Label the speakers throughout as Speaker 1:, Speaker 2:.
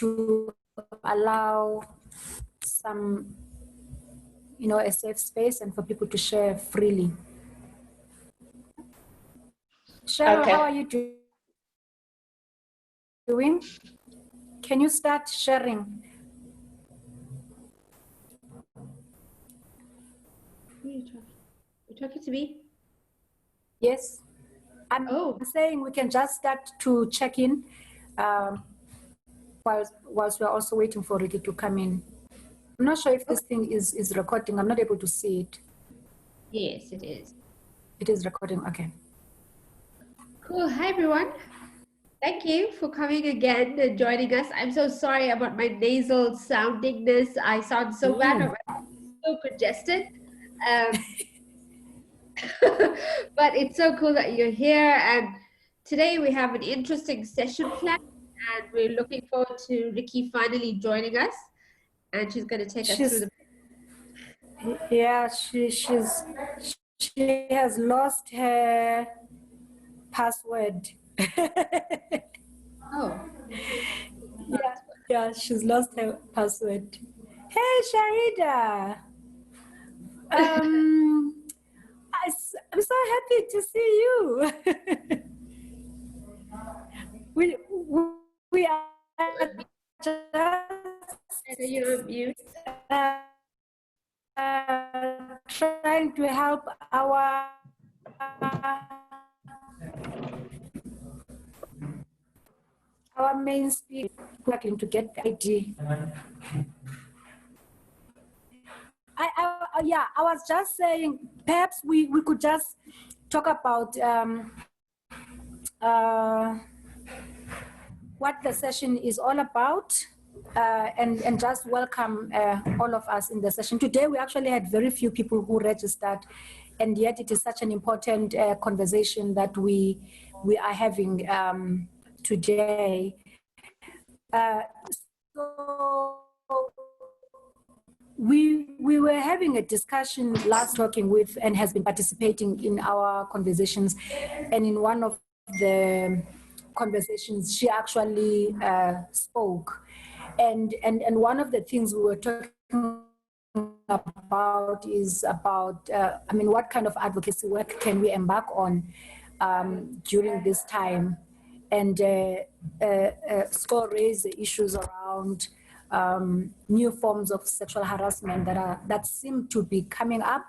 Speaker 1: to allow some, a safe space and for people to share freely. Cheryl,
Speaker 2: Okay.
Speaker 1: how are you doing? Can you start sharing?
Speaker 3: You're talking to me?
Speaker 1: Yes. I'm saying we can just start to check in whilst we're also waiting for Ricky to come in. I'm not sure if this thing is recording. I'm not able to see it.
Speaker 3: Yes, it is.
Speaker 1: It is recording. Okay.
Speaker 3: Cool. Hi, everyone. Thank you for coming again and joining us. I'm so sorry about my nasal soundingness. I sound so bad. I'm so congested. But it's so cool that you're here. And today we have an interesting session planned. And we're looking forward to Ricky finally joining us. And she's going to take us through the...
Speaker 1: Yeah, she has lost her password.
Speaker 3: Oh.
Speaker 1: Yeah, she's lost her password. Hey, Sharida. I'm so happy to see you. we are just trying to help our main speaker working to get the ID. I was just saying, perhaps we could just talk about what the session is all about, and just welcome all of us in the session. Today, we actually had very few people who registered, and yet it is such an important conversation that we are having today. So we were having a discussion last talking with and has been participating in our conversations, and in one of the conversations she actually spoke, and one of the things we were talking about is about what kind of advocacy work can we embark on during this time, and so raise the issues around new forms of sexual harassment that seem to be coming up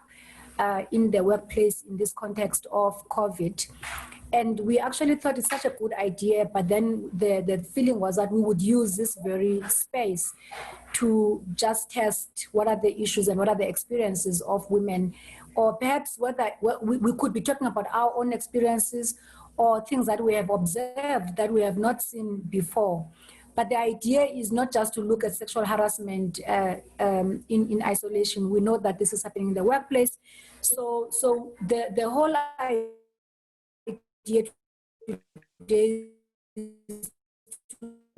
Speaker 1: in the workplace in this context of COVID. And we actually thought it's such a good idea, but then the feeling was that we would use this very space to just test what are the issues and what are the experiences of women, or perhaps whether we could be talking about our own experiences or things that we have observed that we have not seen before. But the idea is not just to look at sexual harassment in isolation. We know that this is happening in the workplace. So the whole idea today is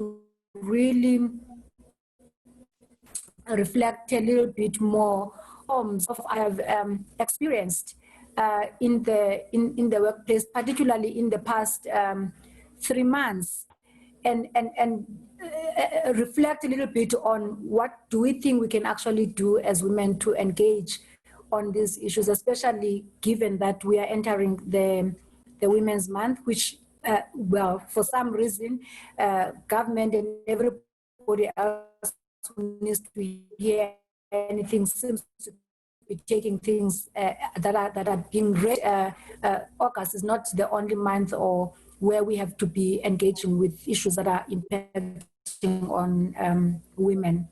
Speaker 1: to really reflect a little bit more forms of I have experienced in the workplace, particularly in the past 3 months. And reflect a little bit on what do we think we can actually do as women to engage on these issues, especially given that we are entering the Women's Month, which, well, for some reason, government and everybody else who needs to hear anything seems to be taking things that are being read. August is not the only month or where we have to be engaging with issues that are impacting on women.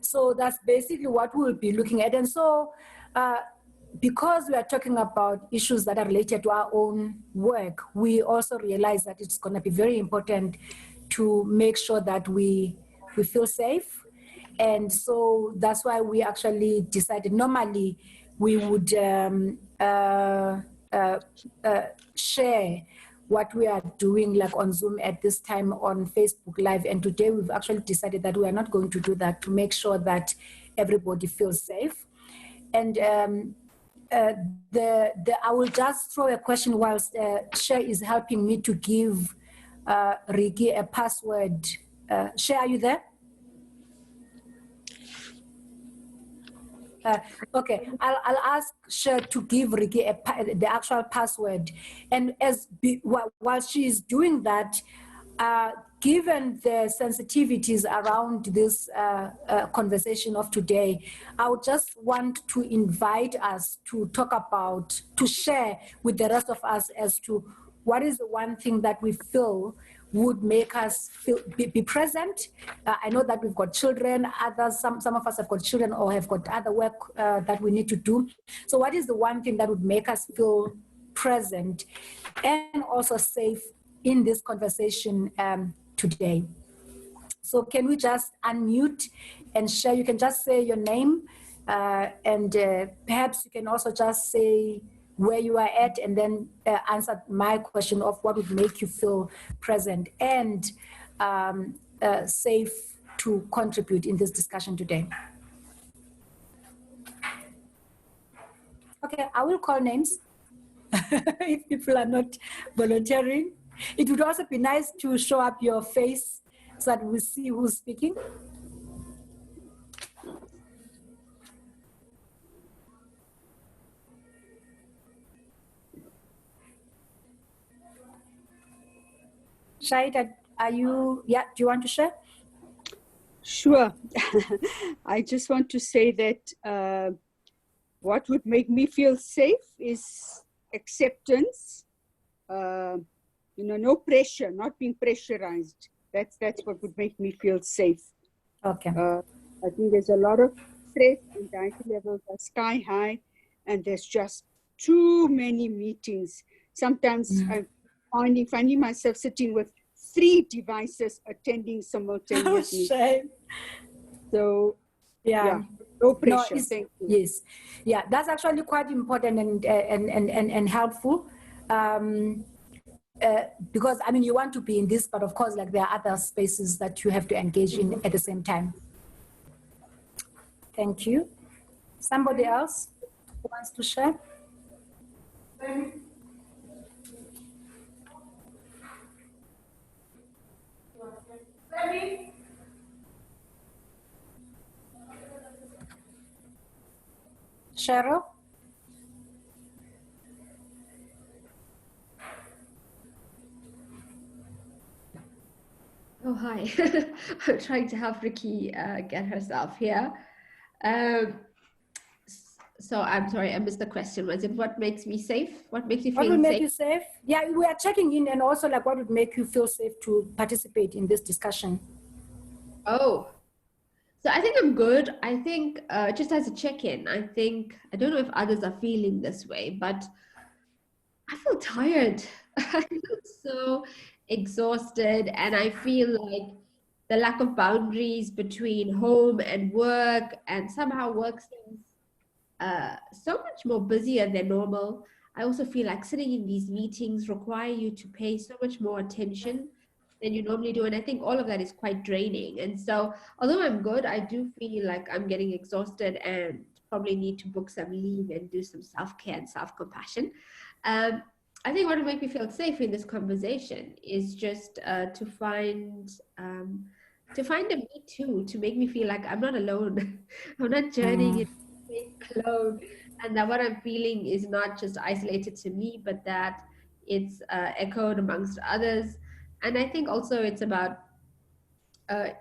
Speaker 1: So that's basically what we'll be looking at. And so because we are talking about issues that are related to our own work, we also realize that it's going to be very important to make sure that we feel safe. And so that's why we actually decided normally we would share what we are doing like on Zoom at this time on Facebook Live. And today we've actually decided that we are not going to do that to make sure that everybody feels safe. And I will just throw a question whilst Cher is helping me to give Ricky a password Share, are you there? Okay, I'll ask Cher to give Ricky the actual password. And while she is doing that, given the sensitivities around this conversation of today, I would just want to invite us to talk about, to share with the rest of us as to what is the one thing that we feel would make us be present. I know that we've got children, some of us have got children or have got other work that we need to do. So what is the one thing that would make us feel present and also safe in this conversation today? So can we just unmute and share? You can just say your name and perhaps you can also just say where you are at and then answer my question of what would make you feel present and safe to contribute in this discussion today. Okay, I will call names if people are not volunteering. It would also be nice to show up your face so that we see who's speaking. Shahid, are you, do you want to share?
Speaker 2: Sure. I just want to say that what would make me feel safe is acceptance, no pressure, not being pressurized. That's what would make me feel safe.
Speaker 1: Okay.
Speaker 2: I think there's a lot of stress, anxiety levels are sky high, and there's just too many meetings. Sometimes I'm finding myself sitting with 3 devices attending simultaneously.
Speaker 1: Oh, shame.
Speaker 2: So
Speaker 1: yeah,
Speaker 2: no pressure. Thank you.
Speaker 1: Yes, yeah, that's actually quite important and helpful. Because I mean, you want to be in this, but of course, like there are other spaces that you have to engage in at the same time. Thank you. Somebody else who wants to share? Cheryl?
Speaker 3: Oh, hi. I'm trying to help Ricky get herself here. So I'm sorry, I missed the question. Was it what makes me safe? What makes you feel safe?
Speaker 1: What would make you safe? Yeah, we are checking in, and also like what would make you feel safe to participate in this discussion?
Speaker 3: Oh, so I think I'm good. I think just as a check-in, I don't know if others are feeling this way, but I feel tired. I feel so exhausted, and I feel like the lack of boundaries between home and work, and somehow work seems so much more busier than normal. I also feel like sitting in these meetings require you to pay so much more attention than you normally do. And I think all of that is quite draining. And so although I'm good, I do feel like I'm getting exhausted and probably need to book some leave and do some self-care and self-compassion. I think what will make me feel safe in this conversation is just to find a me too, to make me feel like I'm not alone. I'm not journeying in space alone, and that what I'm feeling is not just isolated to me, but that it's echoed amongst others. And I think also it's about,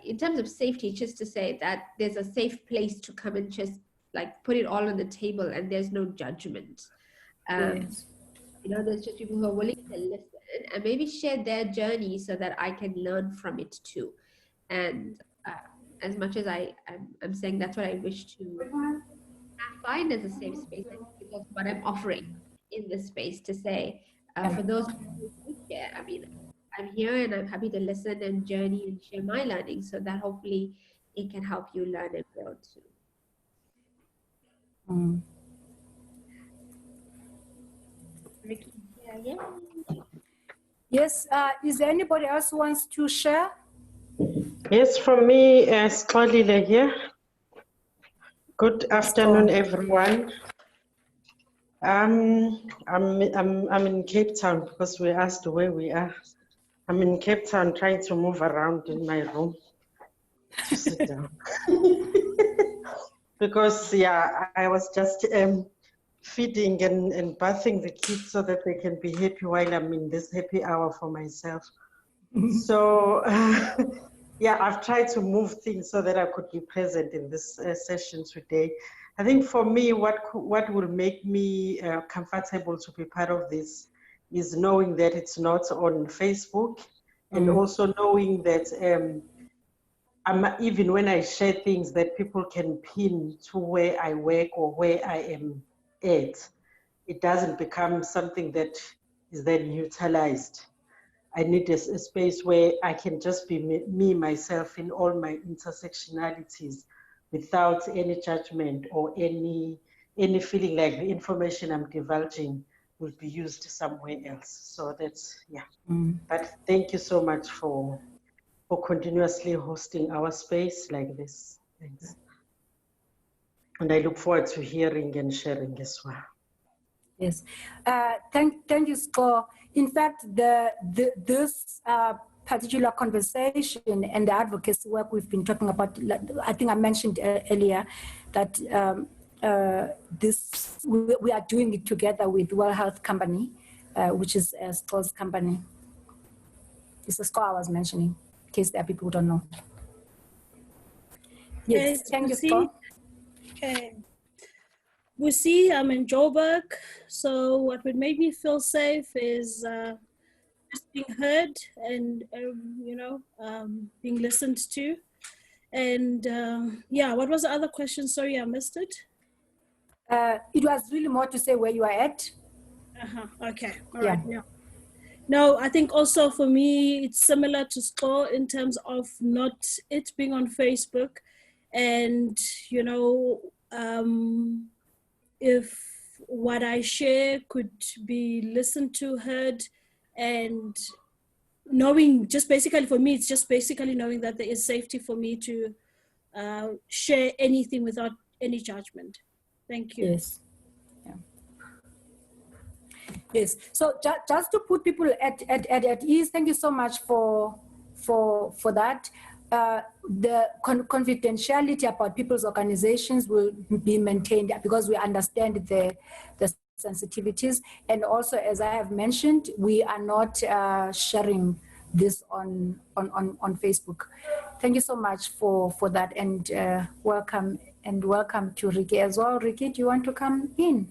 Speaker 3: in terms of safety, just to say that there's a safe place to come and just like put it all on the table, and there's no judgment.
Speaker 1: Yes.
Speaker 3: There's just people who are willing to listen and maybe share their journey so that I can learn from it too. And as much as I'm saying that's what I wish to find as a safe space, I think it's also what I'm offering in this space to say, for those who share, I mean, I'm here and I'm happy to listen and journey and share my learning so that hopefully it can help you learn and grow too. Ricky, yeah.
Speaker 1: Yes, is there anybody else who wants to share?
Speaker 4: Yes, from me, Sixolile here. Good afternoon, everyone. I'm in Cape Town because we asked where we are. I'm in Cape Town trying to move around in my room to sit down. Because, yeah, I was just feeding and bathing the kids so that they can be happy while I'm in this happy hour for myself. So, yeah, I've tried to move things so that I could be present in this session today. I think for me, what will make me comfortable to be part of this is knowing that it's not on Facebook, and also knowing that even when I share things that people can pin to where I work or where I am at, it doesn't become something that is then utilized. I need a space where I can just be me, myself, in all my intersectionalities without any judgment or any feeling like the information I'm divulging will be used somewhere else. So that's, yeah. But thank you so much for continuously hosting our space like this. Thanks. And I look forward to hearing and sharing as well.
Speaker 1: Yes, thank you, Score. In fact, this particular conversation and the advocacy work we've been talking about, I think I mentioned earlier that we are doing it together with World Health Company, which is Score's company. It's the Score I was mentioning, in case there are people who don't know. Yes, thank you, Score.
Speaker 5: Okay. We see I'm in Joburg, so what would make me feel safe is just being heard and being listened to. And yeah, what was the other question? Sorry, I missed it.
Speaker 1: It was really more to say where you are at.
Speaker 5: Okay, all right. Yeah. No, I think also for me, it's similar to Score in terms of not it being on Facebook, and if what I share could be listened to, heard, and knowing, just basically for me, it's just basically knowing that there is safety for me to share anything without any judgment. Thank you.
Speaker 1: Yes. Yeah. Yes. So just to put people at ease, thank you so much for that. The confidentiality about people's organizations will be maintained because we understand the sensitivities. And also, as I have mentioned, we are not sharing this on Facebook. Thank you so much for that, and welcome to Ricky as well. Ricky, do you want to come in?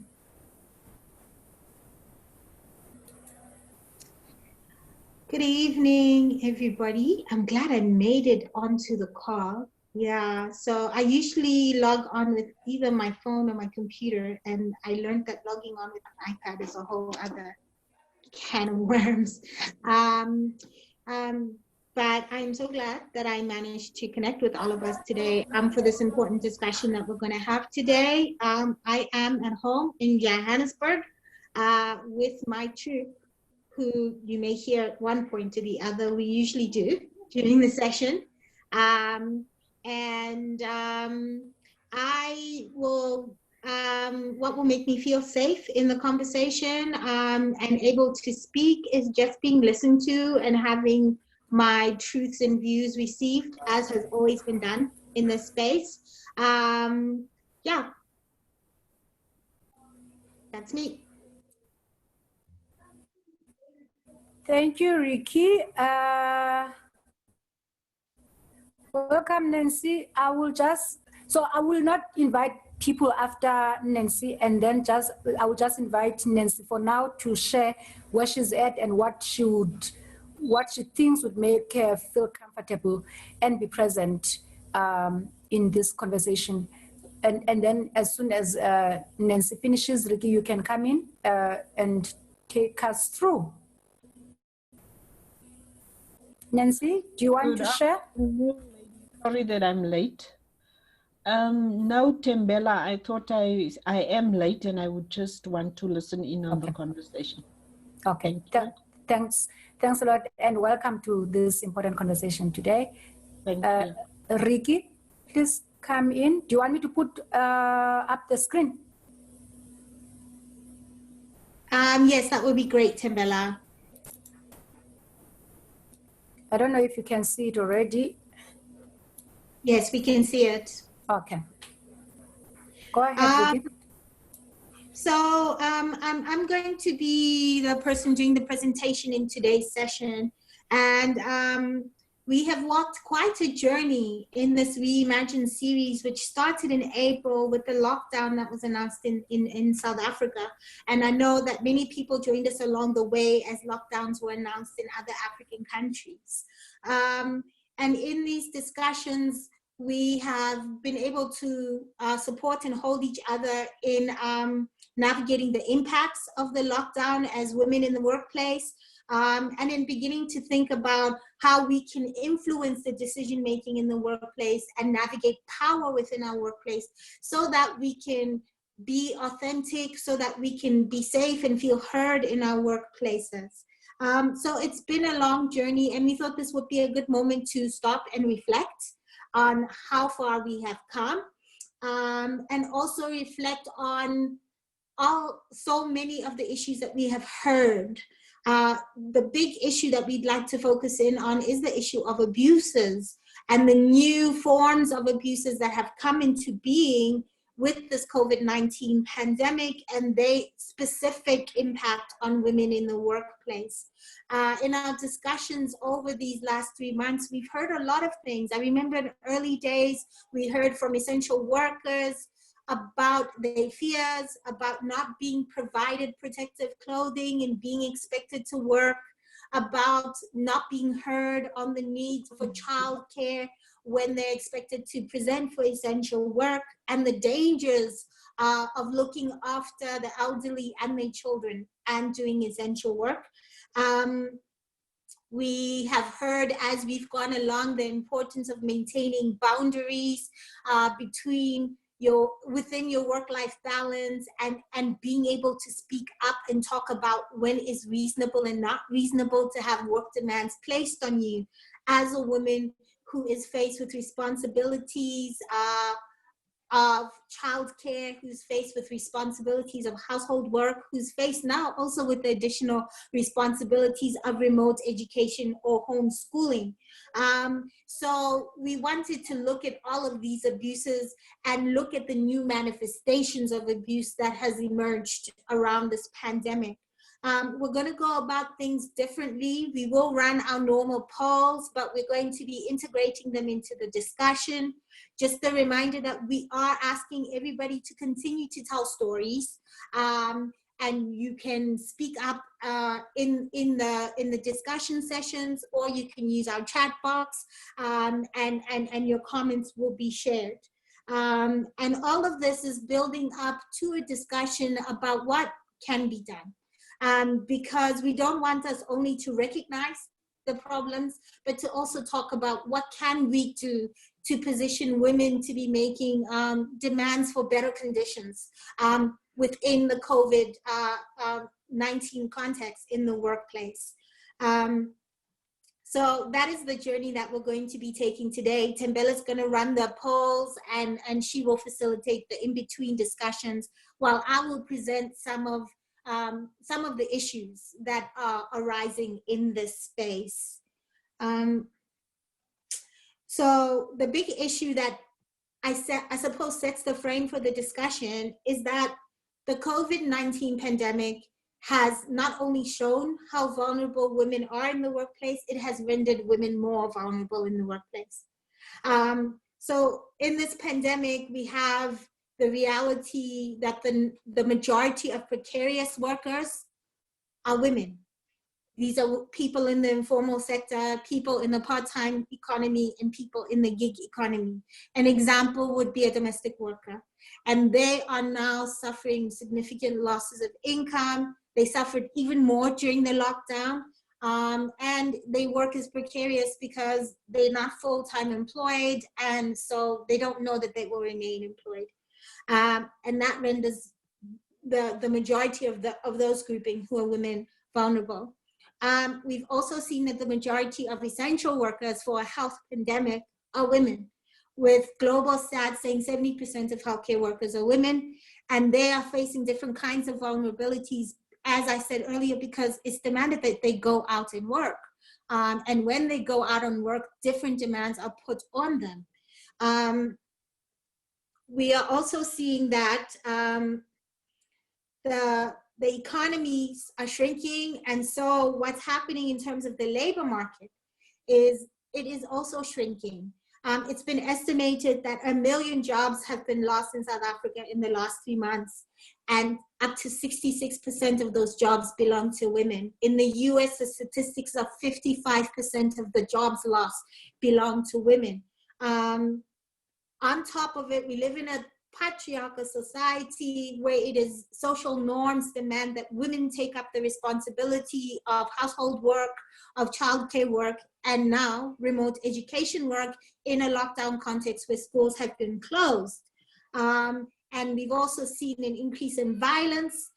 Speaker 6: Good evening, everybody. I'm glad I made it onto the call. Yeah, so I usually log on with either my phone or my computer, and I learned that logging on with an iPad is a whole other can of worms. But I'm so glad that I managed to connect with all of us today for this important discussion that we're going to have today. I am at home in Johannesburg with my troop, who you may hear at one point or the other. We usually do during the session. I will, what will make me feel safe in the conversation and able to speak is just being listened to and having my truths and views received, as has always been done in this space. Yeah, that's me.
Speaker 1: Thank you, Ricky. Welcome, Nancy. I will not invite people after Nancy, and then I will just invite Nancy for now to share where she's at and what she thinks would make her feel comfortable and be present in this conversation. And then as soon as Nancy finishes, Ricky, you can come in and take us through. Nancy, do you want to share?
Speaker 7: Sorry that I'm late. No, Tembela, I thought I am late and I would just want to listen in on the conversation.
Speaker 1: Okay, thanks a lot, and welcome to this important conversation today.
Speaker 7: Thank you.
Speaker 1: Ricky, please come in. Do you want me to put up the screen?
Speaker 6: Yes, that would be great, Tembela.
Speaker 1: I don't know if you can see it already.
Speaker 6: Yes, we can see it.
Speaker 1: Okay. Go ahead, Ricky.
Speaker 6: So I'm going to be the person doing the presentation in today's session. And we have walked quite a journey in this ReImagine series, which started in April with the lockdown that was announced in South Africa. And I know that many people joined us along the way as lockdowns were announced in other African countries. And in these discussions, we have been able to support and hold each other in navigating the impacts of the lockdown as women in the workplace, and in beginning to think about how we can influence the decision-making in the workplace and navigate power within our workplace so that we can be authentic, so that we can be safe and feel heard in our workplaces. So it's been a long journey, and we thought this would be a good moment to stop and reflect on how far we have come, and also reflect on so many of the issues that we have heard. The big issue that we'd like to focus in on is the issue of abuses and the new forms of abuses that have come into being with this COVID-19 pandemic and their specific impact on women in the workplace. In our discussions over these last 3 months, we've heard a lot of things. I remember in early days, we heard from essential workers about their fears, about not being provided protective clothing and being expected to work, about not being heard on the need for childcare when they're expected to present for essential work, and the dangers of looking after the elderly and their children and doing essential work. We have heard as we've gone along the importance of maintaining boundaries within your work-life balance, and being able to speak up and talk about when is reasonable and not reasonable to have work demands placed on you as a woman who is faced with responsibilities of childcare, who's faced with responsibilities of household work, who's faced now also with the additional responsibilities of remote education or homeschooling. So we wanted to look at all of these abuses and look at the new manifestations of abuse that has emerged around this pandemic. We're going to go about things differently. We will run our normal polls, but we're going to be integrating them into the discussion. Just a reminder that we are asking everybody to continue to tell stories, and you can speak up in the discussion sessions, or you can use our chat box, and your comments will be shared. And all of this is building up to a discussion about what can be done. Because we don't want us only to recognize the problems, but to also talk about what can we do to position women to be making demands for better conditions within the COVID-19 context in the workplace. So that is the journey that we're going to be taking today. Tembella's going to run the polls, and she will facilitate the in-between discussions, while I will present some of the issues that are arising in this space. So the big issue that I suppose sets the frame for the discussion is that the COVID-19 pandemic has not only shown how vulnerable women are in the workplace, it has rendered women more vulnerable in the workplace. So in this pandemic, we have the reality that the majority of precarious workers are women. These are people in the informal sector, people in the part-time economy, and people in the gig economy. An example would be a domestic worker. And they are now suffering significant losses of income. They suffered even more during the lockdown. And they work as precarious because they're not full-time employed, and so they don't know that they will remain employed. And that renders the majority of those grouping who are women vulnerable. We've also seen that the majority of essential workers for a health pandemic are women, with global stats saying 70% of healthcare workers are women, and they are facing different kinds of vulnerabilities, as I said earlier, because it's demanded that they go out and work. And when they go out on work, different demands are put on them. We are also seeing that the economies are shrinking, and so what's happening in terms of the labor market is it is also shrinking. It's been estimated that 1 million jobs have been lost in South Africa in the last 3 months, and up to 66% of those jobs belong to women. In the US, the statistics are 55% of the jobs lost belong to women. On top of it, we live in a patriarchal society where it is social norms demand that women take up the responsibility of household work, of childcare work, and now remote education work in a lockdown context where schools have been closed. And we've also seen an increase in violence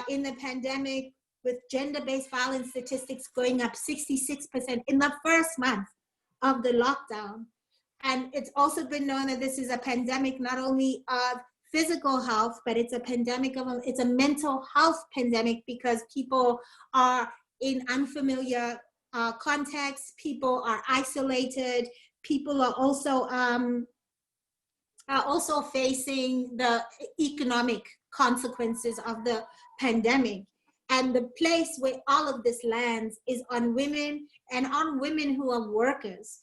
Speaker 6: in the pandemic, with gender-based violence statistics going up 66% in the first month of the lockdown. And it's also been known that this is a pandemic not only of physical health, but it's a pandemic of, it's a mental health pandemic, because people are in unfamiliar contexts, people are isolated, people are also facing the economic consequences of the pandemic. And the place where all of this lands is on women, and on women who are workers.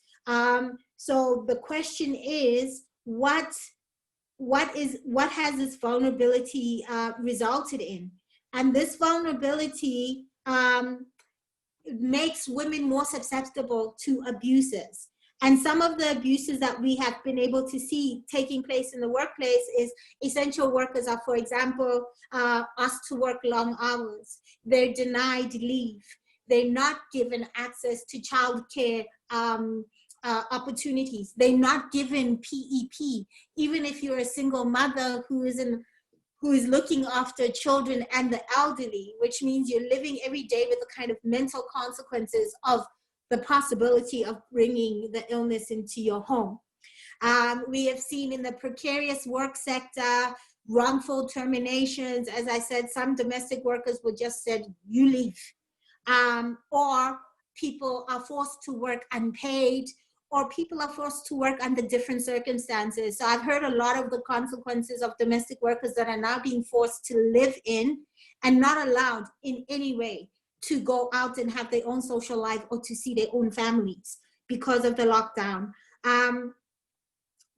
Speaker 6: So the question is, what has this vulnerability resulted in? And this vulnerability makes women more susceptible to abuses. And some of the abuses that we have been able to see taking place in the workplace is essential workers are, for example, asked to work long hours. They're denied leave. They're not given access to childcare opportunities. They're not given PEP. Even if you're a single mother who is looking after children and the elderly, which means you're living every day with the kind of mental consequences of the possibility of bringing the illness into your home. We have seen in the precarious work sector, wrongful terminations. As I said, some domestic workers were just said, you leave. Or people are forced to work unpaid, or people are forced to work under different circumstances. So I've heard a lot of the consequences of domestic workers that are now being forced to live in and not allowed in any way to go out and have their own social life or to see their own families because of the lockdown.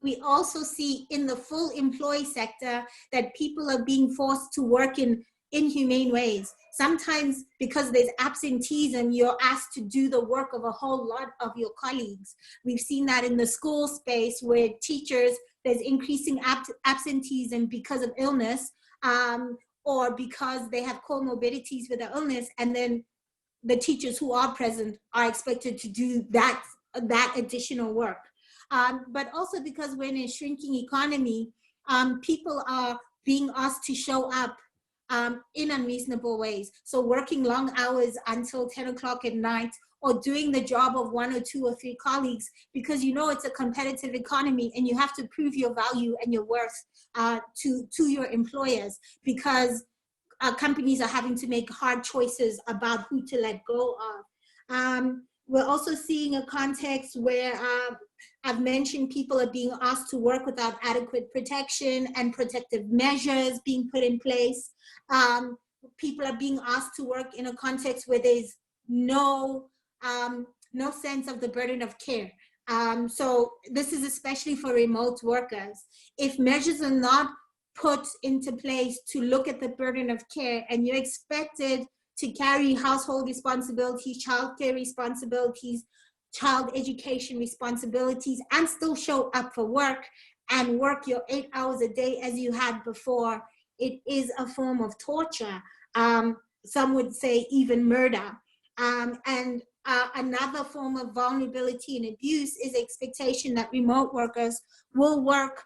Speaker 6: We also see in the full employee sector that people are being forced to work in inhumane ways. Sometimes because there's absenteeism, you're asked to do the work of a whole lot of your colleagues. We've seen that in the school space where teachers, there's increasing absenteeism because of illness, or because they have comorbidities with the illness, and then the teachers who are present are expected to do that additional work. But also because we're in a shrinking economy, people are being asked to show up in unreasonable ways. So working long hours until 10 o'clock at night, or doing the job of 1 or 2 or 3 colleagues, because you know it's a competitive economy and you have to prove your value and your worth to your employers, because companies are having to make hard choices about who to let go of. We're also seeing a context where I've mentioned people are being asked to work without adequate protection and protective measures being put in place. People are being asked to work in a context where there's no sense of the burden of care. So this is especially for remote workers. If measures are not put into place to look at the burden of care, and you're expected to carry household responsibilities, childcare responsibilities, child education responsibilities, and still show up for work and work your 8 hours a day as you had before, it is a form of torture. Some would say even murder. Another form of vulnerability and abuse is expectation that remote workers will work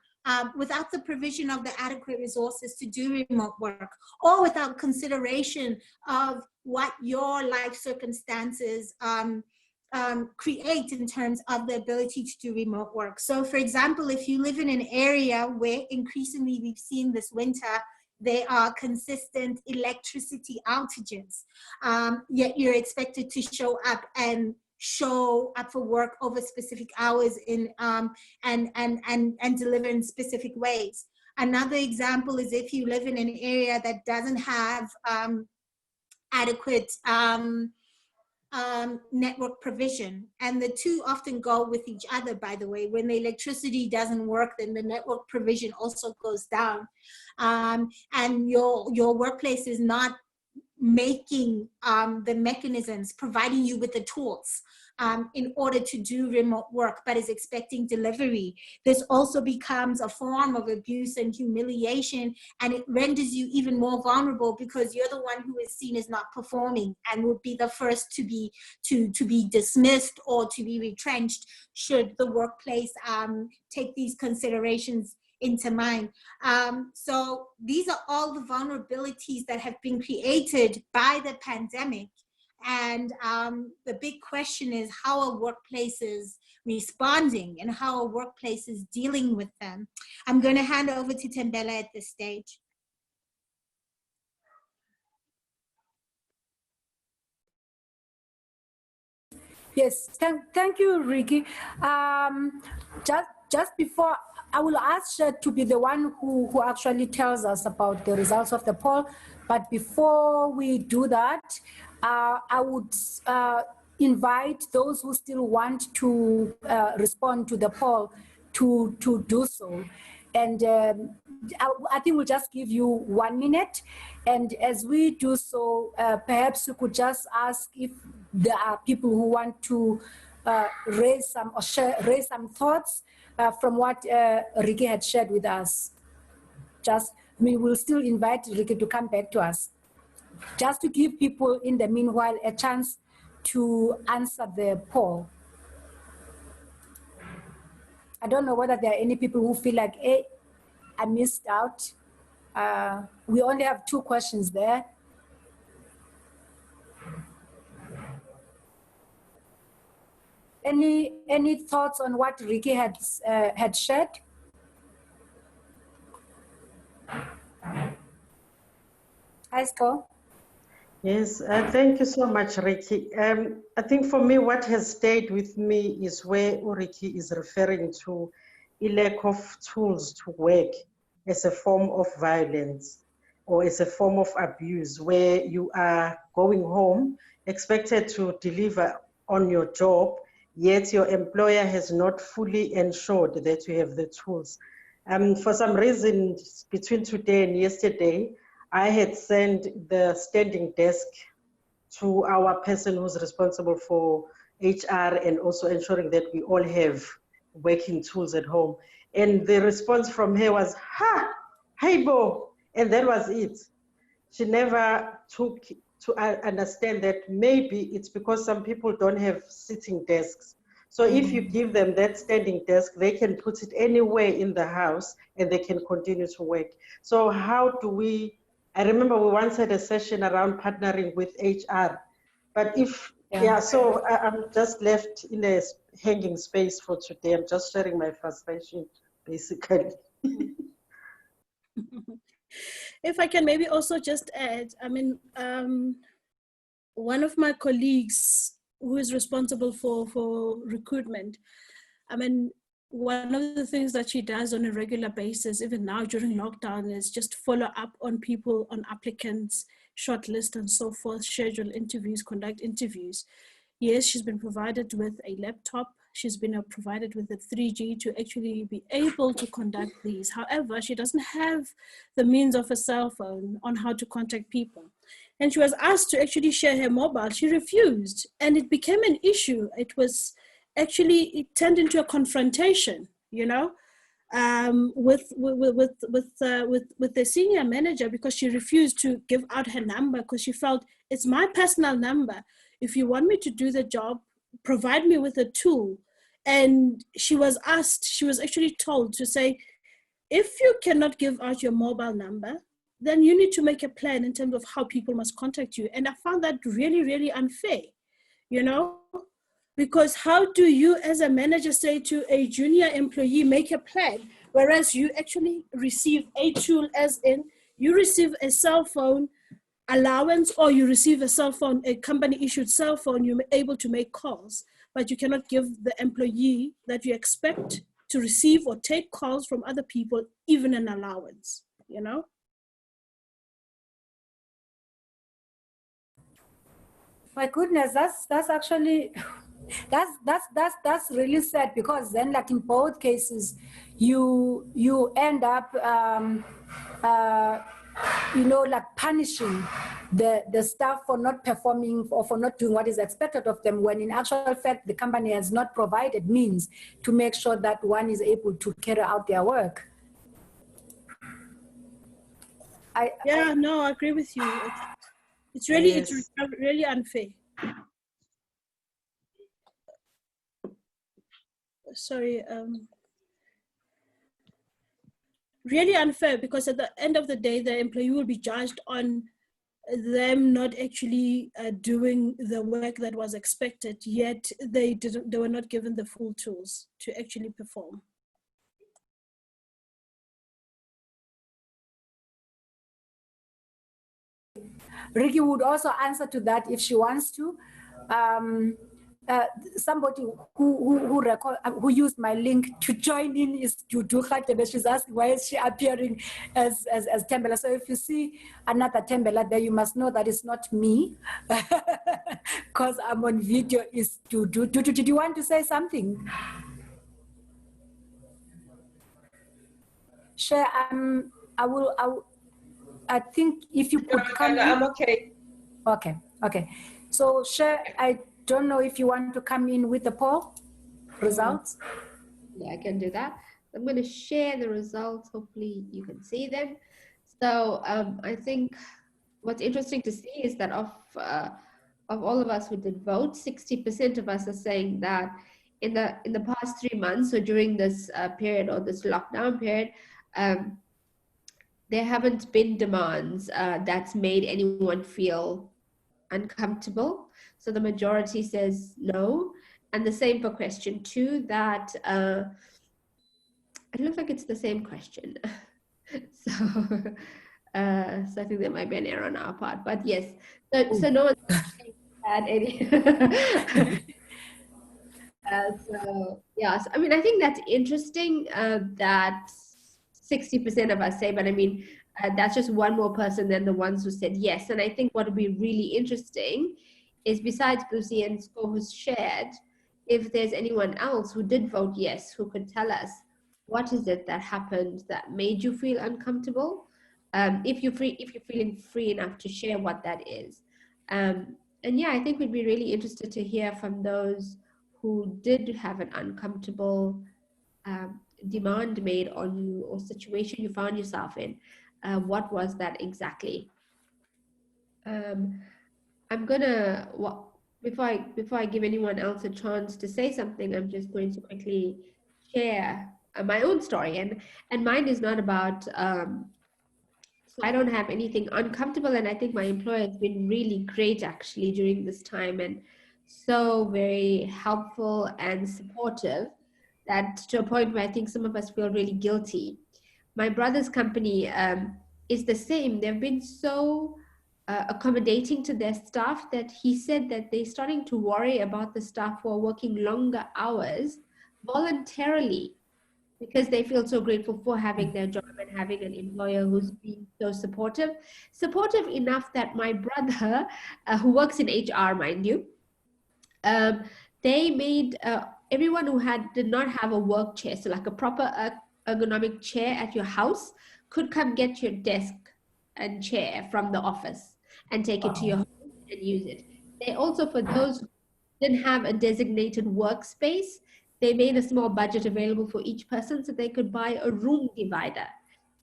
Speaker 6: without the provision of the adequate resources to do remote work, or without consideration of what your life circumstances create in terms of the ability to do remote work. So for example, if you live in an area where increasingly we've seen this winter, there are consistent electricity outages, yet you're expected to show up and show up for work over specific hours and deliver in specific ways. Another example is if you live in an area that doesn't have adequate network provision, and the two often go with each other, by the way. When the electricity doesn't work, then the network provision also goes down, and your workplace is not making the mechanisms, providing you with the tools in order to do remote work, but is expecting delivery. This also becomes a form of abuse and humiliation, and it renders you even more vulnerable because you're the one who is seen as not performing and would be the first to be dismissed or to be retrenched should the workplace take these considerations into mind. So these are all the vulnerabilities that have been created by the pandemic. And the big question is, how are workplaces responding and how are workplaces dealing with them? I'm going to hand over to Tembela at this stage.
Speaker 1: Yes, thank you, Ricky. Just before, I will ask Shed to be the one who actually tells us about the results of the poll. But before we do that, I would invite those who still want to respond to the poll to do so. And I think we'll just give you 1 minute. And as we do so, perhaps you could just ask if there are people who want to raise some thoughts from what Ricky had shared with us. We will still invite Ricky to come back to us, just to give people in the meanwhile a chance to answer the poll. I don't know whether there are any people who feel like, hey, I missed out. We only have 2 questions there. Any thoughts on what Ricky had shared? Hi, Scott.
Speaker 4: Yes, thank you so much, Ricky. I think for me, what has stayed with me is where Ricky is referring to a lack of tools to work as a form of violence or as a form of abuse, where you are going home, expected to deliver on your job, yet your employer has not fully ensured that you have the tools. For some reason, between today and yesterday, I had sent the standing desk to our person who's responsible for HR and also ensuring that we all have working tools at home. And the response from her was, ha, hey, Bo. And that was it. She never took to understand that maybe it's because some people don't have sitting desks. So if you give them that standing desk, they can put it anywhere in the house and they can continue to work. So how do we, I remember we once had a session around partnering with HR, but if, so I'm just left in a hanging space for today. I'm just sharing my frustration, basically.
Speaker 5: If I can maybe also just add, I mean, one of my colleagues who is responsible for recruitment, I mean, one of the things that she does on a regular basis, even now during lockdown, is just follow up on people, on applicants, shortlist and so forth, schedule interviews, conduct interviews. Yes, she's been provided with a laptop. She's been provided with a 3G to actually be able to conduct these. However, she doesn't have the means of a cell phone on how to contact people. And she was asked to actually share her mobile. She refused, and it became an issue. It was actually, it turned into a confrontation, you know, with the senior manager, because she refused to give out her number because she felt it's my personal number. If you want me to do the job, provide me with a tool. And she was asked, she was actually told to say, if you cannot give out your mobile number, then you need to make a plan in terms of how people must contact you. And I found that really, really unfair, you know, because how do you as a manager say to a junior employee, make a plan, whereas you actually receive a tool, as in you receive a cell phone, allowance, or you receive a cell phone, a company issued cell phone, you're able to make calls, but you cannot give the employee that you expect to receive or take calls from other people even an allowance, you know?
Speaker 1: My goodness, that's actually that's really sad, because then, like in both cases, you end up like punishing the staff for not performing or for not doing what is expected of them, when in actual fact the company has not provided means to make sure that one is able to carry out their work.
Speaker 5: I agree with you. It's really
Speaker 4: Yes.
Speaker 5: it's really unfair. Sorry, really unfair, because at the end of the day, the employee will be judged on them not actually doing the work that was expected, yet they were not given the full tools to actually perform.
Speaker 1: Ricky would also answer to that if she wants to. Somebody who used my link to join in is Juduka Tebe. She's asking, why is she appearing as Tembela? So if you see another Tembela there, you must know that it's not me, because I'm on video. Is Judu. Did you want to say something? Sure. I think if you could come in.
Speaker 3: I'm okay.
Speaker 1: Okay. So, Sher, I don't know if you want to come in with the poll results.
Speaker 3: Yeah, I can do that. I'm going to share the results. Hopefully you can see them. So I think what's interesting to see is that of all of us who did vote, 60% of us are saying that in the past 3 months, so during this period, or this lockdown period, there haven't been demands that's made anyone feel uncomfortable. So the majority says no. And the same for question 2, that it looks like it's the same question. So I think there might be an error on our part, but yes. So no one's had any. So yeah, so, I mean, I think that's interesting that 60% of us say, but I mean, that's just one more person than the ones who said yes. And I think what would be really interesting is, besides Lucy and Sko who's shared, if there's anyone else who did vote yes, who could tell us what is it that happened that made you feel uncomfortable. If you're feeling free enough to share what that is. And yeah, I think we'd be really interested to hear from those who did have an uncomfortable demand made on you, or situation you found yourself in. What was that exactly? I'm gonna, before I give anyone else a chance to say something, I'm just going to quickly share my own story, and mine is not about so I don't have anything uncomfortable, and I think my employer has been really great actually during this time, and so very helpful and supportive, that to a point where I think some of us feel really guilty. My brother's company is the same. They've been so accommodating to their staff that he said that they're starting to worry about the staff who are working longer hours voluntarily, because they feel so grateful for having their job and having an employer who's been so supportive enough that my brother, who works in HR, mind you, they made everyone who did not have a work chair, so like a proper ergonomic chair at your house, could come get your desk and chair from the office and take it to your home and use it. They also, for those who didn't have a designated workspace, they made a small budget available for each person, so they could buy a room divider,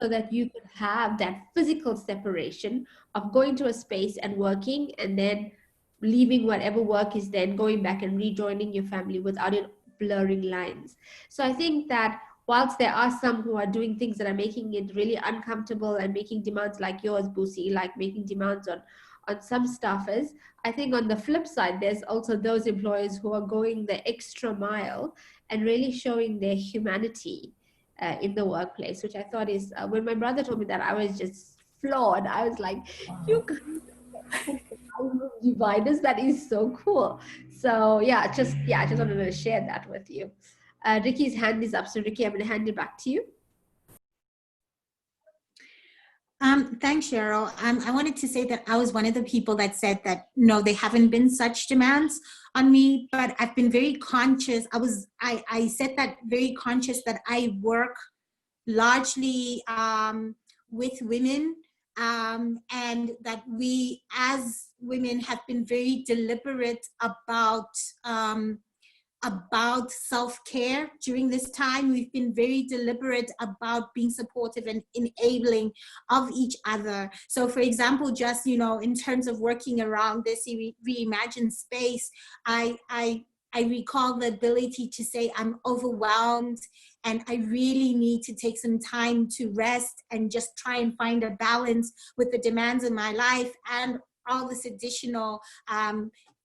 Speaker 3: so that you could have that physical separation of going to a space and working, and then leaving whatever work is, then going back and rejoining your family without it blurring lines. So I think that whilst there are some who are doing things that are making it really uncomfortable and making demands like yours, Busi, like making demands on some staffers, I think on the flip side, there's also those employers who are going the extra mile and really showing their humanity in the workplace, which I thought is, when my brother told me that, I was just floored. I was like, you guys Diviners, that is so cool. So yeah, I just wanted to share that with you. Ricky's hand is up, so Ricky, I'm going to hand it back to you.
Speaker 6: Thanks, Cheryl. I wanted to say that I was one of the people that said that no, there haven't been such demands on me, but I've been very conscious. I said that very conscious that I work largely with women, and that we as women have been very deliberate about self-care during this time. We've been very deliberate about being supportive and enabling of each other. So for example, just, in terms of working around this ReImagine space, I recall the ability to say I'm overwhelmed and I really need to take some time to rest and just try and find a balance with the demands of my life and all this additional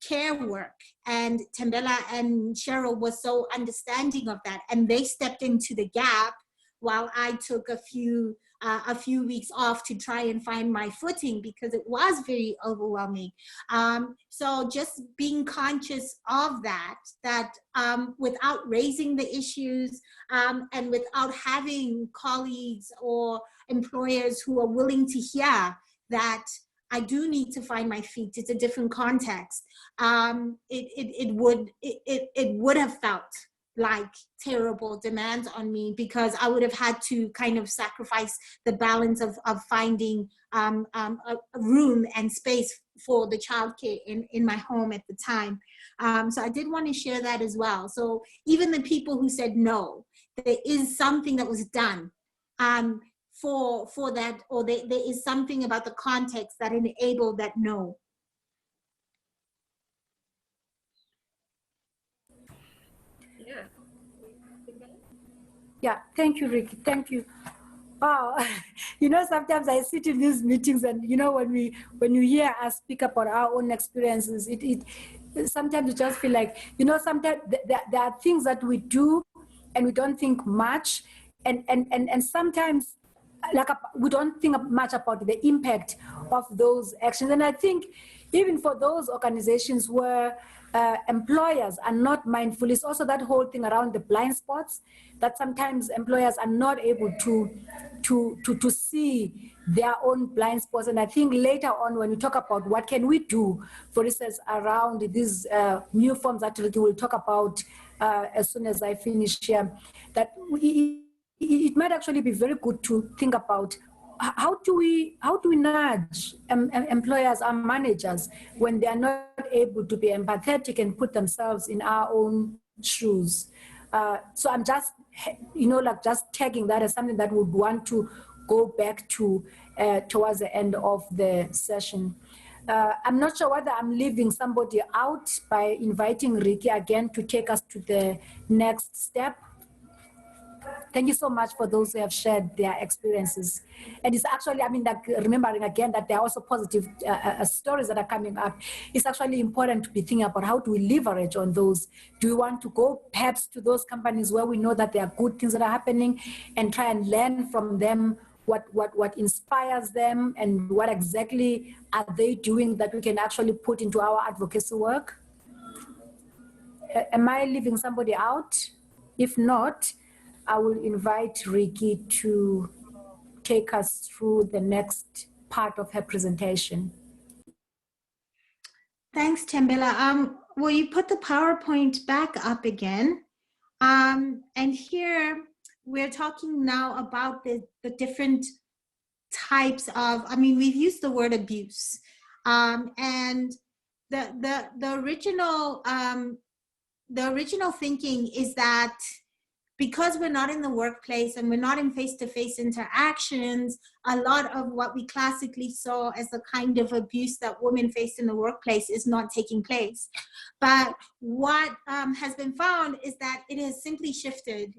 Speaker 6: care work. And Tembela and Cheryl was so understanding of that, and they stepped into the gap while I took a few weeks off to try and find my footing, because it was very overwhelming. So just being conscious of that without raising the issues, and without having colleagues or employers who are willing to hear that I do need to find my feet. It's a different context. It would have felt like terrible demands on me, because I would have had to kind of sacrifice the balance of finding a room and space for the childcare in my home at the time. So I did want to share that as well. So even the people who said no, there is something that was done for that, or there is something about the context that enabled that no.
Speaker 1: Yeah, thank you, Ricky. Thank you. Wow, sometimes I sit in these meetings, and when you hear us speak about our own experiences, it sometimes you just feel like, sometimes there are things that we do and we don't think much, and sometimes we don't think much about the impact of those actions. And I think even for those organizations where employers are not mindful, it's also that whole thing around the blind spots, that sometimes employers are not able to see their own blind spots. And I think later on, when we talk about what can we do, for instance, around these new forms that we will talk about as soon as I finish here, that it might actually be very good to think about how do we nudge employers and managers when they are not able to be empathetic and put themselves in our own shoes. So I'm just, just tagging that as something that would want to go back to towards the end of the session. I'm not sure whether I'm leaving somebody out by inviting Ricky again to take us to the next step. Thank you so much for those who have shared their experiences. And it's actually, remembering again that there are also positive stories that are coming up. It's actually important to be thinking about how do we leverage on those. Do we want to go perhaps to those companies where we know that there are good things that are happening and try and learn from them what inspires them and what exactly are they doing that we can actually put into our advocacy work? Am I leaving somebody out? If not, I will invite Ricky to take us through the next part of her presentation.
Speaker 6: Thanks, Tembela. Will you put the PowerPoint back up again? And here we're talking now about the different types of, we've used the word abuse. And the original thinking is that because we're not in the workplace and we're not in face-to-face interactions, a lot of what we classically saw as the kind of abuse that women faced in the workplace is not taking place. But what has been found is that it has simply shifted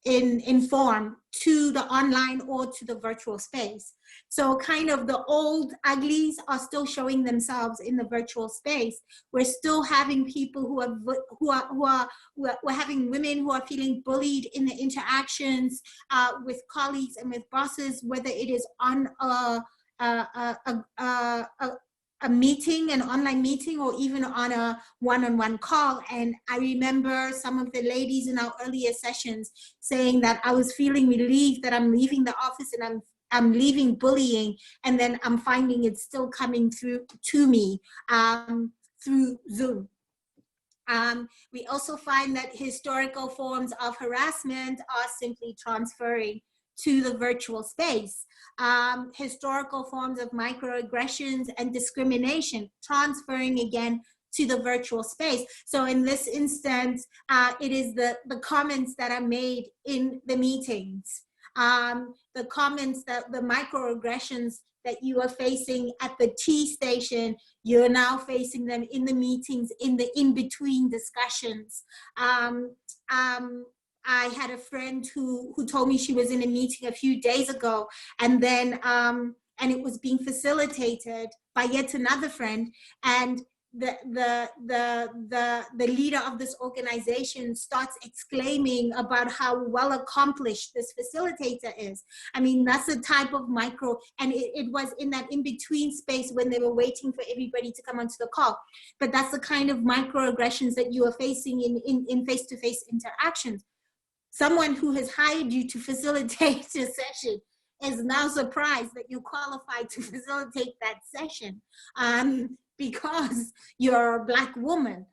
Speaker 6: in form to the online or to the virtual space. So kind of the old uglies are still showing themselves in the virtual space. We're still having people we're having women who are feeling bullied in the interactions with colleagues and with bosses, whether it is on a meeting, an online meeting, or even on a one-on-one call. And I remember some of the ladies in our earlier sessions saying that I was feeling relieved that I'm leaving the office and I'm leaving bullying, and then I'm finding it's still coming through to me through Zoom. We also find that historical forms of harassment are simply transferring to the virtual space. Historical forms of microaggressions and discrimination transferring again to the virtual space. So in this instance, it is the comments that are made in the meetings, the comments that the microaggressions that you are facing at the tea station, you're now facing them in the meetings, in the in-between discussions. I had a friend who told me she was in a meeting a few days ago, and then and it was being facilitated by yet another friend, and the leader of this organization starts exclaiming about how well accomplished this facilitator is. I mean, that's the type of micro, and it was in that in-between space when they were waiting for everybody to come onto the call. But that's the kind of microaggressions that you are facing in face-to-face interactions. Someone who has hired you to facilitate a session is now surprised that you're qualified to facilitate that session because you're a Black woman.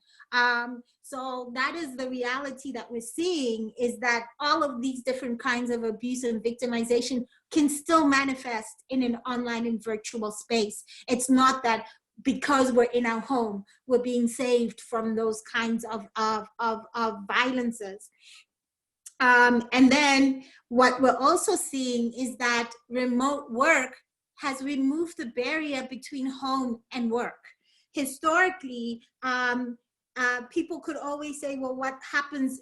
Speaker 6: So that is the reality that we're seeing, is that all of these different kinds of abuse and victimization can still manifest in an online and virtual space. It's not that because we're in our home, we're being saved from those kinds of violences. And then what we're also seeing is that remote work has removed the barrier between home and work. Historically, people could always say, well, what happens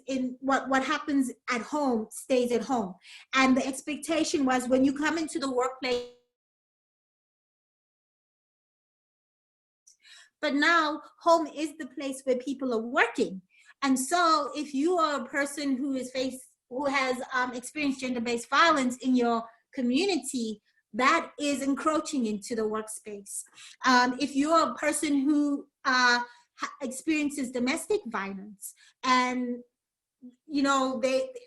Speaker 6: at home stays at home. And the expectation was when you come into the workplace. But now home is the place where people are working. And so if you are a person who has experienced gender-based violence in your community, that is encroaching into the workspace. If you're a person who experiences domestic violence, and you know,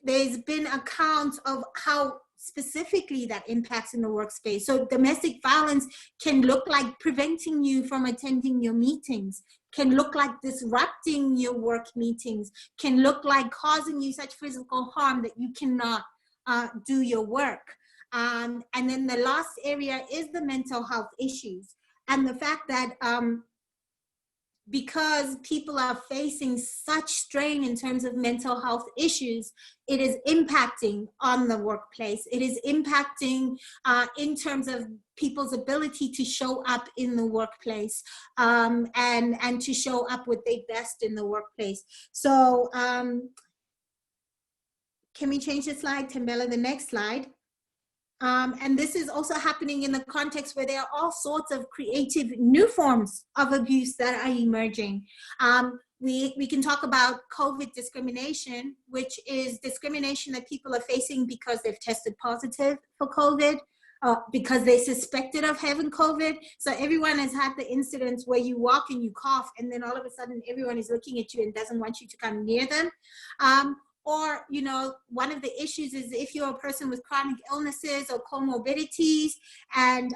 Speaker 6: there's been accounts of how specifically that impacts in the workspace. So domestic violence can look like preventing you from attending your meetings, can look like disrupting your work meetings, can look like causing you such physical harm that you cannot do your work. And then the last area is the mental health issues, and the fact that because people are facing such strain in terms of mental health issues, it is impacting on the workplace. It is impacting in terms of people's ability to show up in the workplace and to show up with their best in the workplace. So can we change the slide, Tembela, the next slide? And this is also happening in the context where there are all sorts of creative new forms of abuse that are emerging. We can talk about COVID discrimination, which is discrimination that people are facing because they've tested positive for COVID, because they suspected of having COVID. So everyone has had the incidents where you walk and you cough, and then all of a sudden everyone is looking at you and doesn't want you to come near them. Or, you know, one of the issues is if you're a person with chronic illnesses or comorbidities, and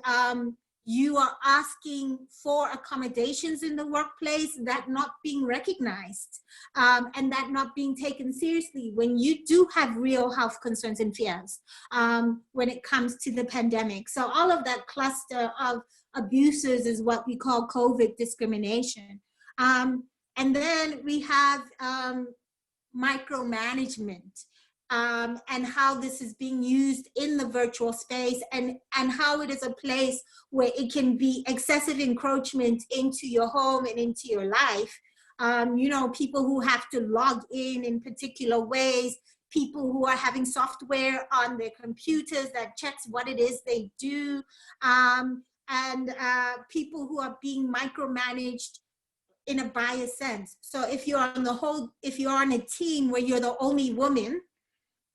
Speaker 6: you are asking for accommodations in the workplace, that not being recognized and that not being taken seriously when you do have real health concerns and fears when it comes to the pandemic. So all of that cluster of abuses is what we call COVID discrimination. And then we have micromanagement and how this is being used in the virtual space, and how it is a place where it can be excessive encroachment into your home and into your life. You know, people who have to log in particular ways, people who are having software on their computers that checks what it is they do, and people who are being micromanaged in a biased sense. So if you're on a team where you're the only woman,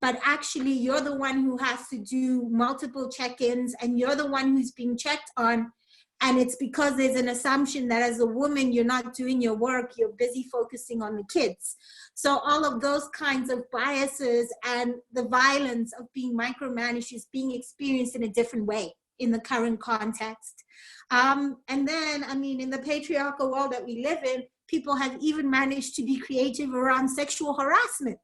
Speaker 6: but actually you're the one who has to do multiple check-ins and you're the one who's being checked on, And it's because there's an assumption that as a woman, you're not doing your work, you're busy focusing on the kids. So all of those kinds of biases and the violence of being micromanaged is being experienced in a different way in the current context. And then, I mean, in the patriarchal world that we live in, people have even managed to be creative around sexual harassment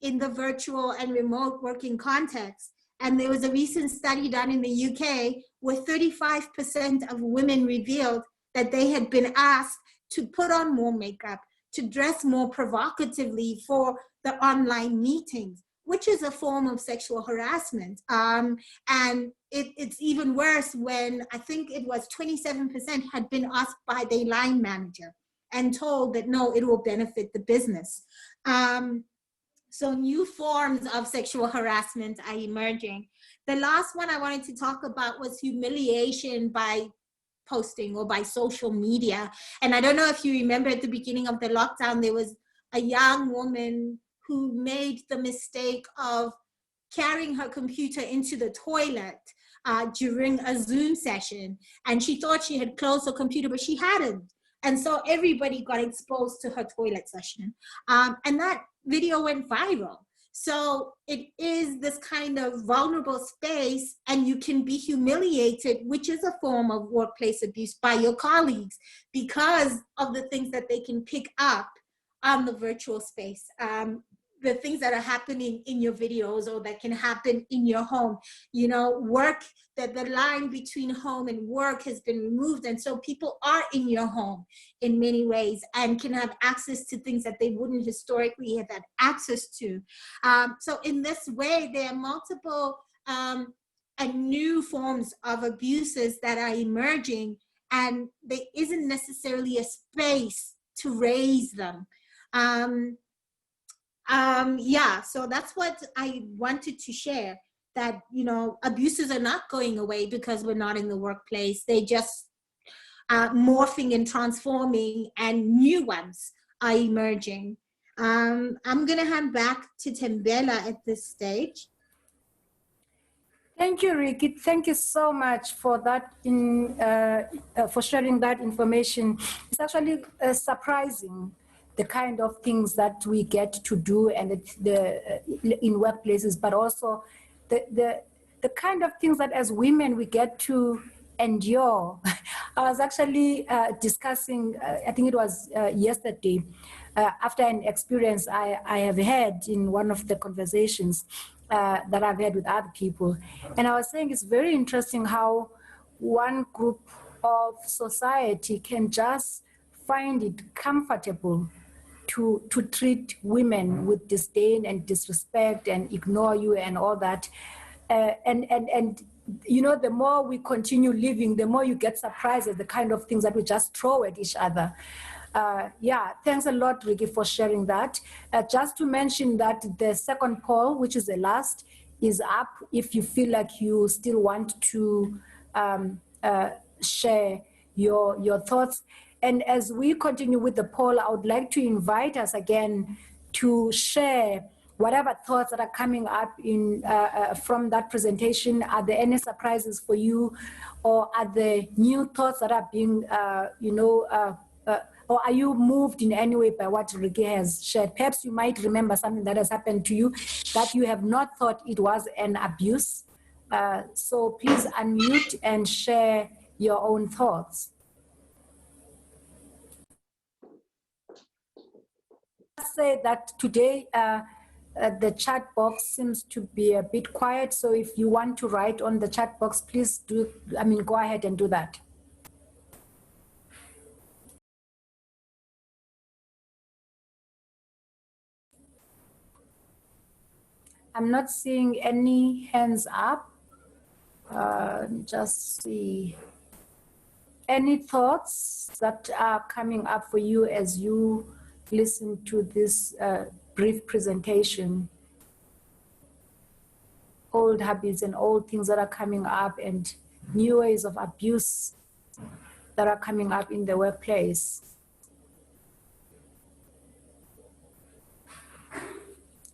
Speaker 6: in the virtual and remote working context. And there was a recent study done in the UK where 35% of women revealed that they had been asked to put on more makeup, to dress more provocatively for the online meetings, which is a form of sexual harassment. And it's even worse when I think it was 27% had been asked by their line manager and told that, no, it will benefit the business. So new forms of sexual harassment are emerging. The last one I wanted to talk about was humiliation by posting or by social media. And I don't know if you remember at the beginning of the lockdown, there was a young woman who made the mistake of carrying her computer into the toilet during a Zoom session. And she thought she had closed her computer, but she hadn't. And so everybody got exposed to her toilet session. And that video went viral. So it is this kind of vulnerable space, and you can be humiliated, which is a form of workplace abuse, by your colleagues because of the things that they can pick up on the virtual space. The things that are happening in your videos or that can happen in your home, you know, work, that the line between home and work has been removed. And so people are in your home in many ways and can have access to things that they wouldn't historically have had access to. So in this way, there are multiple and new forms of abuses that are emerging, and there isn't necessarily a space to raise them. Yeah, so that's what I wanted to share, that, you know, abuses are not going away because we're not in the workplace. They just morphing and transforming, and new ones are emerging. I'm gonna hand back to Tembela at this stage.
Speaker 1: Thank you, Ricky. Thank you so much for that, for sharing that information. It's actually surprising the kind of things that we get to do and in workplaces, but also the kind of things that as women we get to endure. I was actually discussing, I think it was yesterday, after an experience I have had in one of the conversations that I've had with other people. And I was saying it's very interesting how one group of society can just find it comfortable to treat women with disdain and disrespect and ignore you and all that. And you know, the more we continue living, the more you get surprised at the kind of things that we just throw at each other. Yeah, thanks a lot, Ricky, for sharing that. Just to mention that the second poll, which is the last, is up if you feel like you still want to share your thoughts. And as we continue with the poll, I would like to invite us again to share whatever thoughts that are coming up in from that presentation. Are there any surprises for you, or are there new thoughts that are being, or are you moved in any way by what Ricky has shared? Perhaps you might remember something that has happened to you that you have not thought it was an abuse. So please unmute and share your own thoughts. Say that today the chat box seems to be a bit quiet, so if you want to write on the chat box, please do, go ahead and do that. I'm not seeing any hands up. Just see. Any thoughts that are coming up for you as you listen to this brief presentation? Old habits and old things that are coming up, and new ways of abuse that are coming up in the workplace.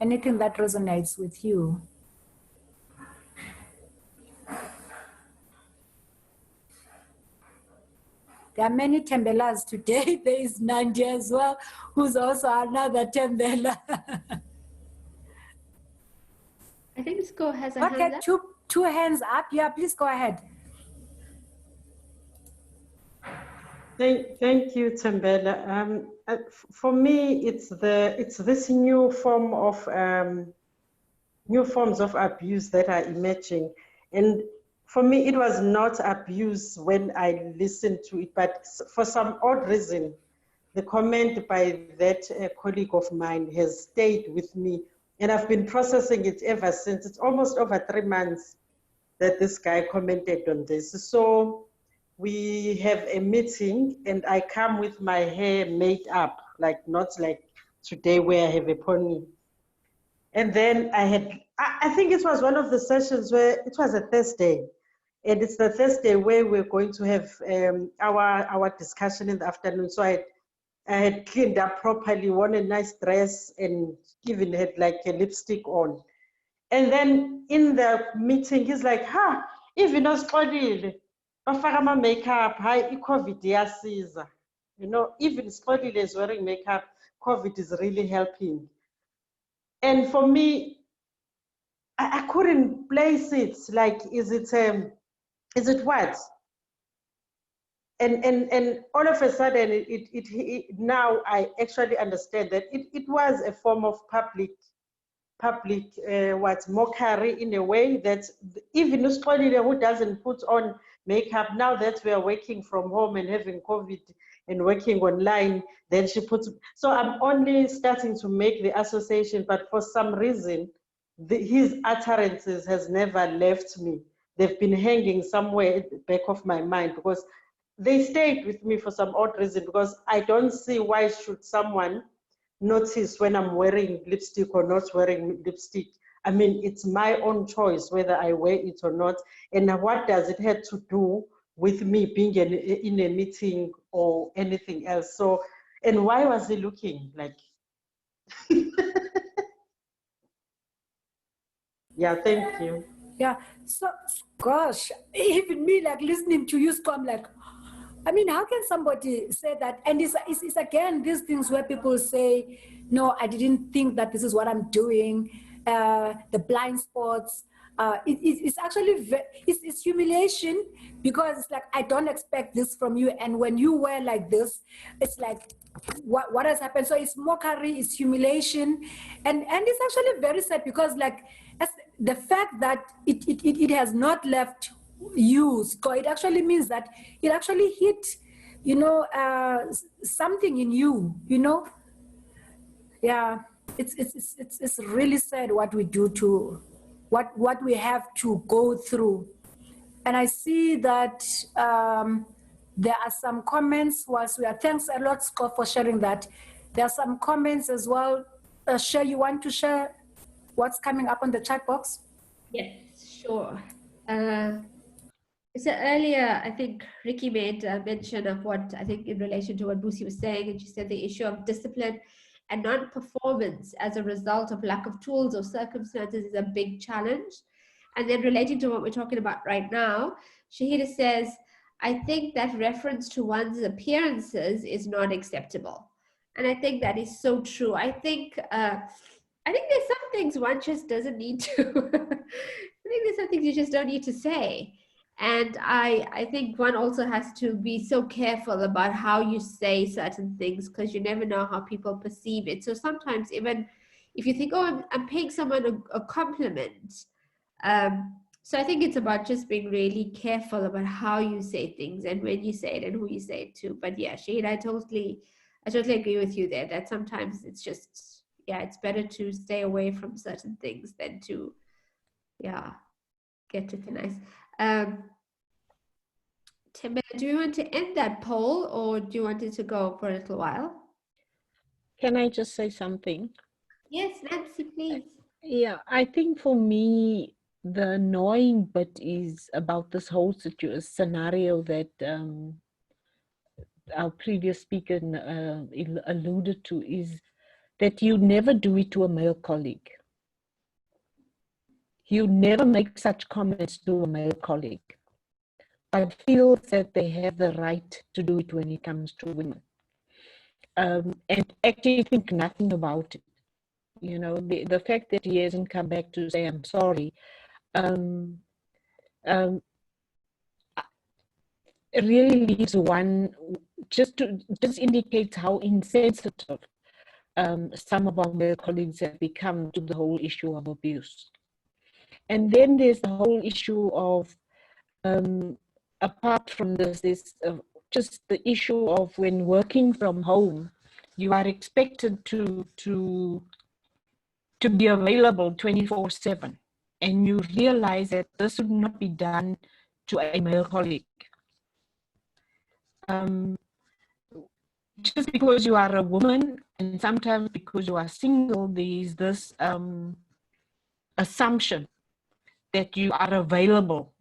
Speaker 1: Anything that resonates with you. There are many Tembelas today. There is Nandi as well, who's also another Tembela.
Speaker 3: I think Sko has a hand
Speaker 1: Okay,
Speaker 3: up.
Speaker 1: two hands up. Yeah, please go ahead.
Speaker 4: Thank you, Tembela. For me, it's this new forms of abuse that are emerging, and for me, it was not abuse when I listened to it, but for some odd reason, the comment by that colleague of mine has stayed with me, and I've been processing it ever since. It's almost over 3 months that this guy commented on this. So we have a meeting and I come with my hair made up, like not like today where I have a pony. And then I think it was one of the sessions where it was a Thursday. And it's the Thursday where we're going to have our discussion in the afternoon. So I had cleaned up properly, worn a nice dress, and even had like a lipstick on. And then in the meeting, he's like, even Spolile, bafaka makeup, hi, COVID iyasiza. You know, even Spolile is wearing makeup, COVID is really helping. And for me, I couldn't place it. Like, is it what? And all of a sudden, now I actually understand that it was a form of public mockery, in a way that even Uspolile, who doesn't put on makeup, now that we are working from home and having COVID and working online, then she puts. So I'm only starting to make the association, but for some reason, his utterances has never left me. They've been hanging somewhere at the back of my mind, because they stayed with me for some odd reason, because I don't see why should someone notice when I'm wearing lipstick or not wearing lipstick. I mean, it's my own choice whether I wear it or not. And what does it have to do with me being in a meeting or anything else? So, and why was he looking like? Yeah, thank you.
Speaker 1: Yeah, so gosh, even me, like listening to you, I'm like, I mean, how can somebody say that? And it's again these things where people say, no, I didn't think that this is what I'm doing. The blind spots. It's actually it's humiliation, because it's like, I don't expect this from you. And when you wear like this, it's like, what has happened? So it's mockery, it's humiliation. And it's actually very sad, because like, as the fact that it has not left you, it actually means that it actually hit, something in you, Yeah, it's really sad what we do to, what we have to go through. And I see that there are some comments whilst we are, thanks a lot, Scott, for sharing that. There are some comments as well. Share, you want to share what's coming up on the chat box?
Speaker 3: Yes, sure. So earlier, I think Ricky made a mention of what, I think in relation to what Busi was saying, and she said the issue of discipline and non-performance as a result of lack of tools or circumstances is a big challenge. And then relating to what we're talking about right now, Shahida says, I think that reference to one's appearances is not acceptable. And I think that is so true. I think there's some things one just doesn't need to. I think there's some things you just don't need to say. And I think one also has to be so careful about how you say certain things, because you never know how people perceive it. So sometimes even if you think, oh, I'm paying someone a compliment. So I think it's about just being really careful about how you say things and when you say it and who you say it to. But yeah, Shahid, I totally agree with you there, that sometimes it's just, it's better to stay away from certain things than to, get to the nice. Tim, do you want to end that poll, or do you want it to go for a little while?
Speaker 7: Can I just say something?
Speaker 3: Yes, Nancy, please.
Speaker 7: Yeah, I think for me, the annoying bit is about this whole scenario that our previous speaker alluded to, is that you never do it to a male colleague. You never make such comments to a male colleague. but feels that they have the right to do it when it comes to women. And actually think nothing about it. You know, the fact that he hasn't come back to say, I'm sorry, it really leaves one, just indicates how insensitive some of our male colleagues have become to the whole issue of abuse. And then there's the whole issue of, apart from this, there's just the issue of when working from home, you are expected to be available 24/7. And you realize that this would not be done to a male colleague. Just because you are a woman, and sometimes because you are single, there is this assumption that you are available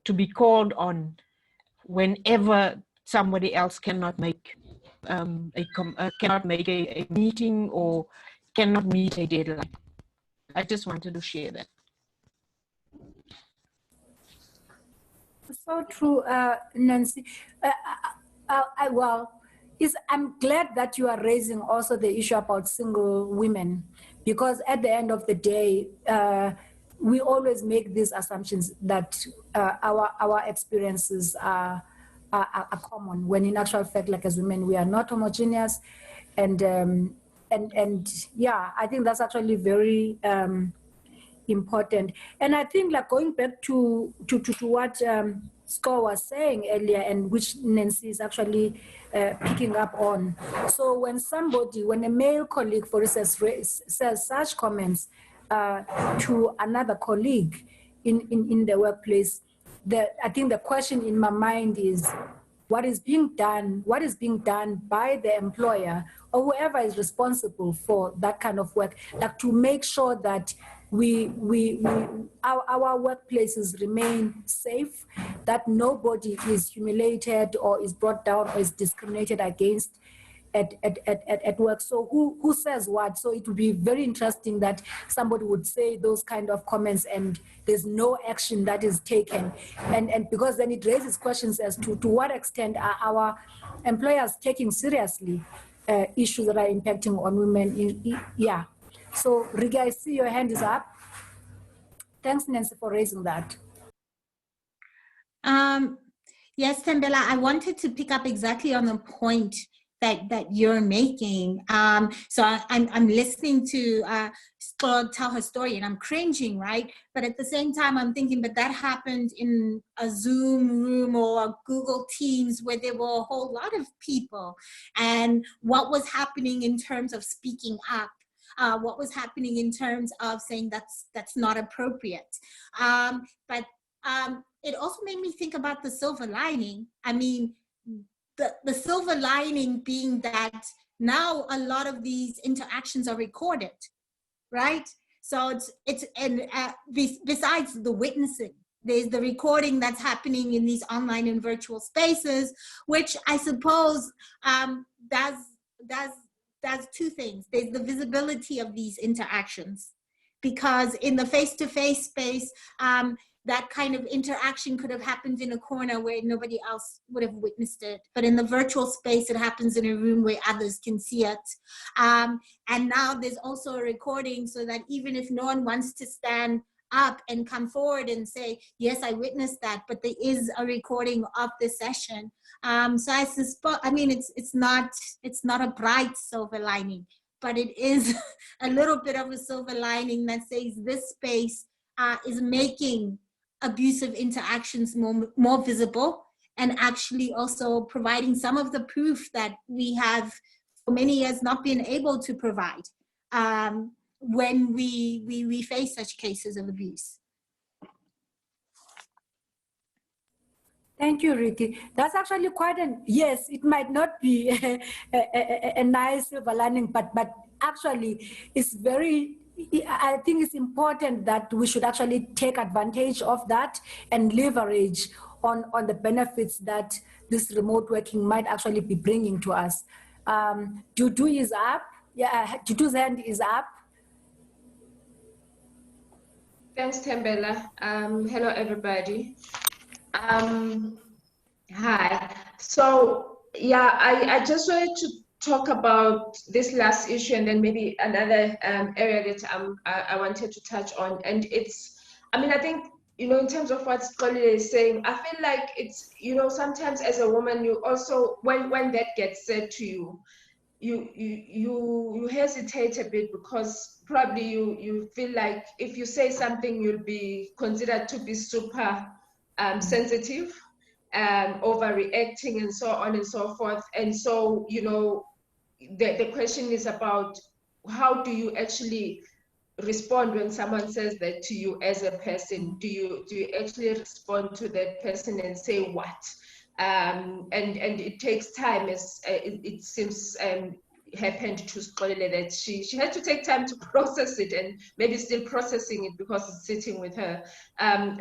Speaker 7: to be called on whenever somebody else cannot make a meeting or cannot meet a deadline. I just wanted to share that.
Speaker 1: So true, Nancy. I'm glad that you are raising also the issue about single women, because at the end of the day, we always make these assumptions that our experiences are common, when in actual fact, like as women, we are not homogeneous, and yeah, I think that's actually very important. And I think, like, going back to what Score was saying earlier, and which Nancy is actually picking up on. So when a male colleague, for instance, says such comments to another colleague in the workplace, I think the question in my mind is, what is being done by the employer or whoever is responsible for that kind of work, like to make sure that our workplaces remain safe, that nobody is humiliated or is brought down or is discriminated against at work. So who says what? So it would be very interesting that somebody would say those kind of comments and there's no action that is taken, and because then it raises questions as to what extent are our employers taking seriously issues that are impacting on women. Yeah. So Riga, I see your hand is up. Thanks, Nancy, for raising that.
Speaker 6: Yes, Tembela, I wanted to pick up exactly on the point that you're making. So I'm listening to Scott tell her story and I'm cringing, right? But at the same time, I'm thinking, but that happened in a Zoom room or a Google Teams where there were a whole lot of people. And what was happening in terms of speaking up? What was happening in terms of saying that's not appropriate? But it also made me think about the silver lining. I mean, the silver lining being that now a lot of these interactions are recorded, right? So besides the witnessing, there's the recording that's happening in these online and virtual spaces, which I suppose does two things. There's the visibility of these interactions, because in the face-to-face space, that kind of interaction could have happened in a corner where nobody else would have witnessed it. But in the virtual space, it happens in a room where others can see it. And now there's also a recording so that even if no one wants to stand up and come forward and say, yes, I witnessed that, but there is a recording of the session. So I suspect, I mean, it's not a bright silver lining, but it is a little bit of a silver lining that says this space is making abusive interactions more visible, and actually also providing some of the proof that we have for many years not been able to provide when we face such cases of abuse.
Speaker 1: Thank you, Ricky. That's actually quite yes, it might not be a nice silver lining, but actually it's very, I think it's important that we should actually take advantage of that and leverage on the benefits that this remote working might actually be bringing to us. Dudu is up. Yeah, Dudu's hand is up.
Speaker 8: Thanks, Tembela. Hello, everybody. Hi. So, yeah, I just wanted to talk about this last issue and then maybe another area that I wanted to touch on. And it's, I mean, I think, you know, in terms of what Skolile is saying, I feel like it's, you know, sometimes as a woman, you also, when that gets said to you, you hesitate a bit because probably you feel like if you say something, you'll be considered to be super sensitive, overreacting, and so on and so forth. And so, you know, the question is about how do you actually respond when someone says that to you as a person? Do you actually respond to that person and say what? And it takes time, as it seems happened to Skolile, that she had to take time to process it, and maybe still processing it because it's sitting with her.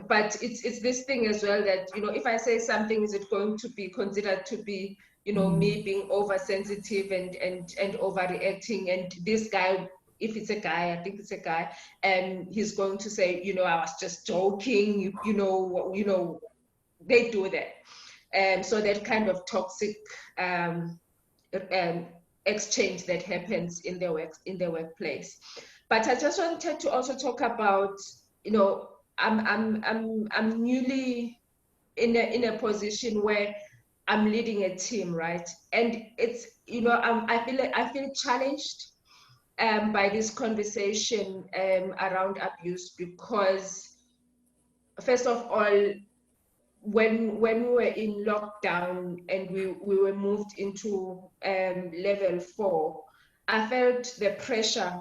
Speaker 8: But it's this thing as well that, you know, if I say something, is it going to be considered to be, you know, me being oversensitive and overreacting? And this guy, if it's a guy, I think it's a guy, and he's going to say, you know, I was just joking, you know, they do that. And so that kind of toxic exchange that happens in the workplace. But I just wanted to also talk about, you know, I'm newly in a position where I'm leading a team, right? And it's, you know, I feel challenged by this conversation around abuse, because first of all, when we were in lockdown and we were moved into level 4, I felt the pressure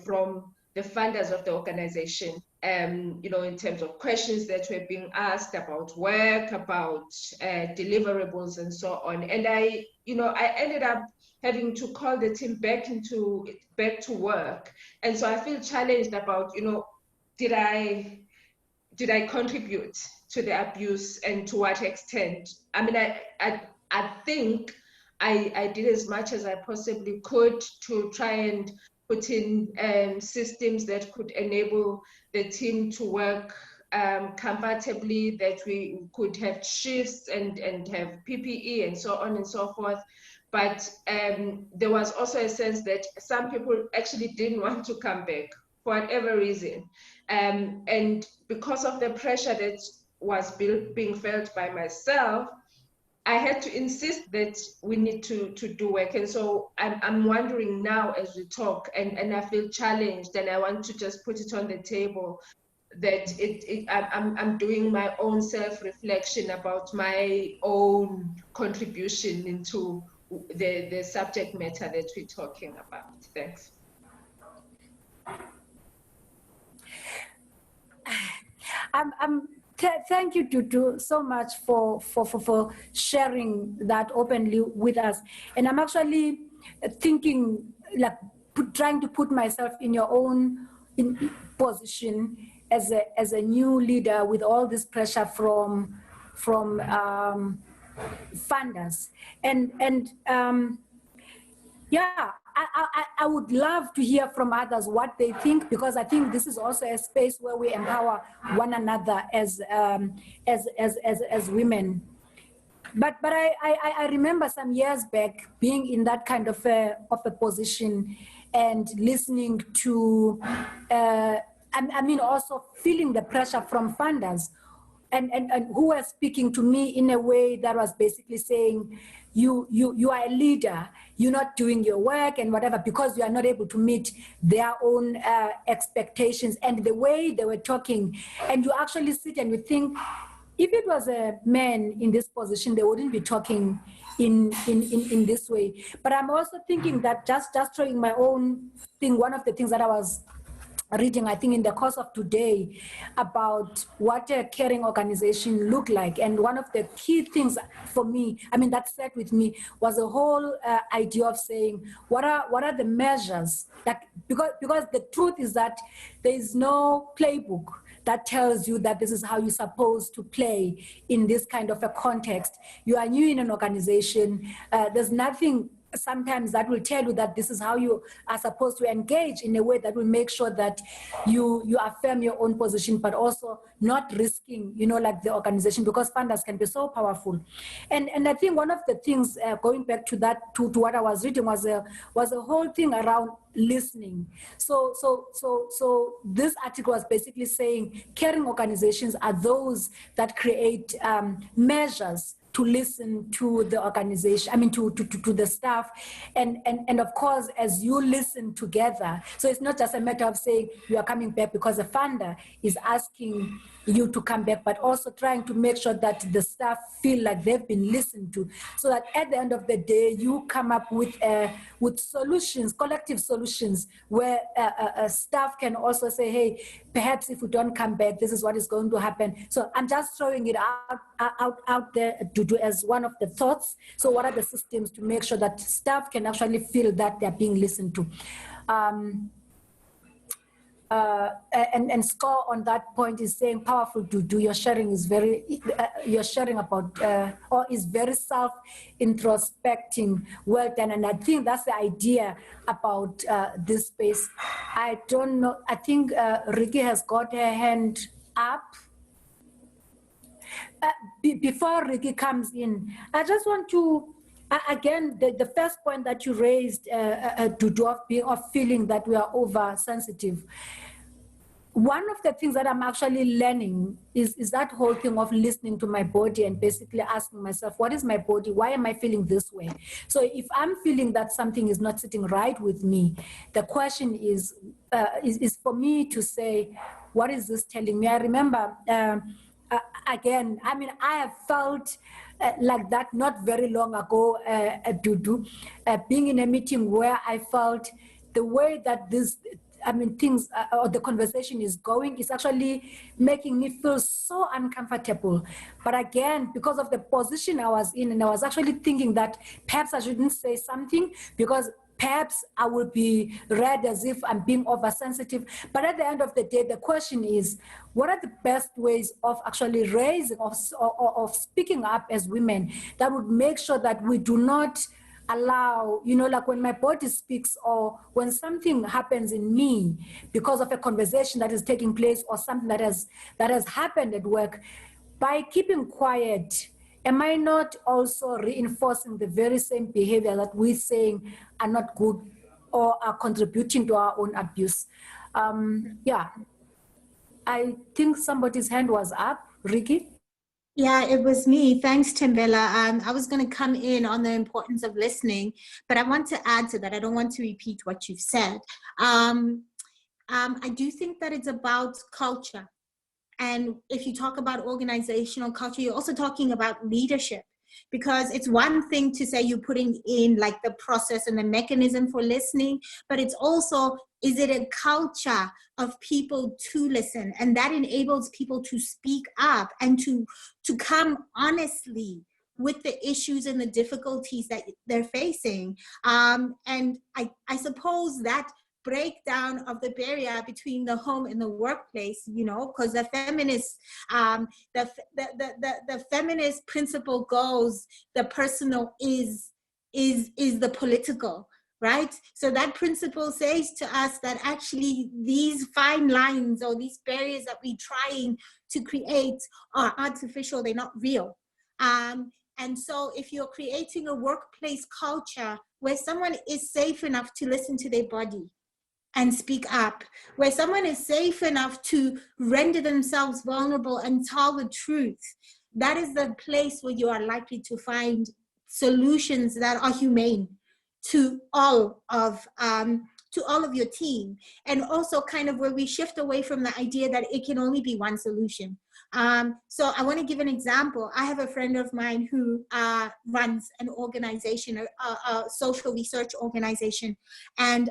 Speaker 8: from the funders of the organization, you know, in terms of questions that were being asked about work, about deliverables, and so on. And I ended up having to call the team back to work. And so I feel challenged about, you know, did I contribute to the abuse, and to what extent? I mean, I think I did as much as I possibly could to try and put in systems that could enable the team to work comfortably, that we could have shifts and have PPE and so on and so forth. But there was also a sense that some people actually didn't want to come back for whatever reason. And because of the pressure that was being felt by myself, I had to insist that we need to do work. And so I'm wondering now as we talk, and I feel challenged, and I want to just put it on the table, that I'm doing my own self-reflection about my own contribution into the subject matter that we're talking about. Thanks.
Speaker 1: Thank you, Tutu, so much for sharing that openly with us. And I'm actually thinking, like, trying to put myself in your own position as a new leader with all this pressure from funders. And yeah, I would love to hear from others what they think, because I think this is also a space where we empower one another as women. But I remember some years back being in that kind of a position and listening to, I mean, also feeling the pressure from funders, and who were speaking to me in a way that was basically saying, you are a leader, you're not doing your work and whatever, because you are not able to meet their own expectations. And the way they were talking, and you actually sit and you think, if it was a man in this position, they wouldn't be talking in this way. But I'm also thinking that just throwing my own thing, one of the things that I was reading, I think in the course of today, about what a caring organization look like. And one of the key things for me, I mean, that sat with me, was the whole idea of saying, what are the measures that, because the truth is that there is no playbook that tells you that this is how you're supposed to play in this kind of a context. You are new in an organization. There's nothing sometimes that will tell you that this is how you are supposed to engage in a way that will make sure that you affirm your own position, but also not risking, like the organization, because funders can be so powerful. And I think one of the things, going back to that, to what I was reading, was a whole thing around listening. So this article was basically saying caring organizations are those that create measures to listen to the organization, to the staff. And of course, as you listen together, so it's not just a matter of saying you are coming back because the funder is asking you to come back, but also trying to make sure that the staff feel like they've been listened to, so that at the end of the day, you come up with solutions, collective solutions, where staff can also say, hey, perhaps if we don't come back, this is what is going to happen. So I'm just throwing it out there to do as one of the thoughts. So what are the systems to make sure that staff can actually feel that they're being listened to? And score on that point is saying powerful to do. Your sharing is you're sharing about, or is very self-introspecting. Well done. And I think that's the idea about this space. I don't know. I think Ricky has got her hand up. Before Ricky comes in, I just want to, again, the first point that you raised, of feeling that we are oversensitive. One of the things that I'm actually learning is that whole thing of listening to my body and basically asking myself, what is my body? Why am I feeling this way? So if I'm feeling that something is not sitting right with me, the question is for me to say, what is this telling me? I remember, again, I have felt like that not very long ago, being in a meeting where I felt the way that things or the conversation is going is actually making me feel so uncomfortable. But again, because of the position I was in, and I was actually thinking that perhaps I shouldn't say something because perhaps I will be read as if I'm being oversensitive. But at the end of the day, the question is, what are the best ways of actually raising, of speaking up as women that would make sure that we do not allow, like when my body speaks, or when something happens in me because of a conversation that is taking place or something that has happened at work, by keeping quiet, am I not also reinforcing the very same behavior that we're saying are not good or are contributing to our own abuse? Yeah, I think somebody's hand was up. Ricky?
Speaker 6: Yeah, it was me. Thanks, Tembela. I was going to come in on the importance of listening, but I want to add to that. I don't want to repeat what you've said. I do think that it's about culture. And if you talk about organizational culture, you're also talking about leadership, because it's one thing to say you're putting in like the process and the mechanism for listening, but it's also, is it a culture of people to listen? And that enables people to speak up and to come honestly with the issues and the difficulties that they're facing. And I suppose that breakdown of the barrier between the home and the workplace, because the feminist, the feminist principle goes, the personal is the political, right? So that principle says to us that actually these fine lines or these barriers that we're trying to create are artificial, they're not real. And so if you're creating a workplace culture where someone is safe enough to listen to their body and speak up, where someone is safe enough to render themselves vulnerable and tell the truth, that is the place where you are likely to find solutions that are humane to all of your team. And also kind of where we shift away from the idea that it can only be one solution. So I want to give an example. I have a friend of mine who runs an organization, a social research organization, and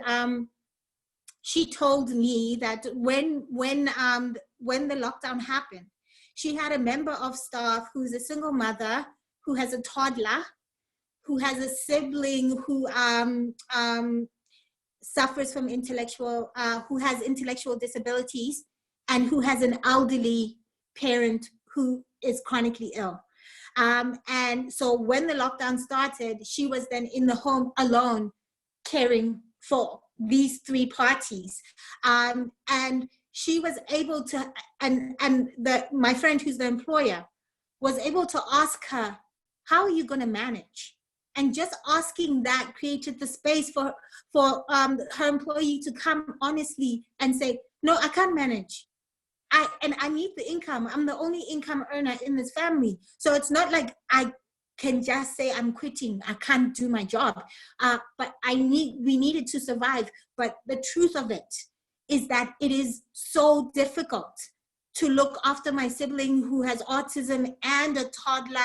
Speaker 6: she told me that when the lockdown happened, she had a member of staff who's a single mother, who has a toddler, who has a sibling who suffers from who has intellectual disabilities, and who has an elderly parent who is chronically ill. And so when the lockdown started, she was then in the home alone, caring for these three parties. And she was able to, my friend who's the employer was able to ask her, how are you going to manage? And just asking that created the space for her employee to come honestly and say, no, I can't manage. I need the income. I'm the only income earner in this family. So it's not like I can just say I'm quitting. I can't do my job. But we needed to survive. But the truth of it is that it is so difficult to look after my sibling who has autism and a toddler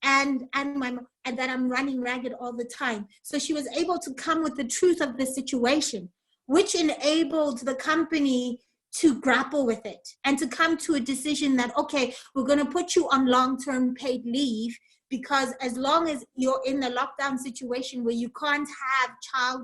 Speaker 6: and that I'm running ragged all the time. So she was able to come with the truth of the situation, which enabled the company to grapple with it and to come to a decision that, okay, we're going to put you on long-term paid leave, because as long as you're in the lockdown situation where you can't have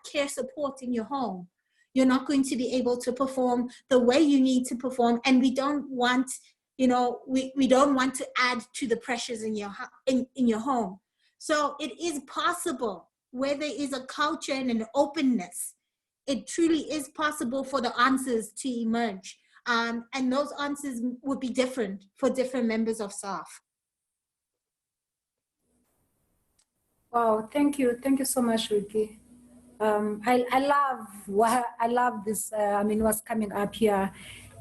Speaker 6: care support in your home, you're not going to be able to perform the way you need to perform. And we don't want, we don't want to add to the pressures in your home. So it is possible where there is a culture and an openness. It truly is possible for the answers to emerge. And those answers would be different for different members of staff.
Speaker 1: Wow, thank you so much, Ricky. I love this. What's coming up here.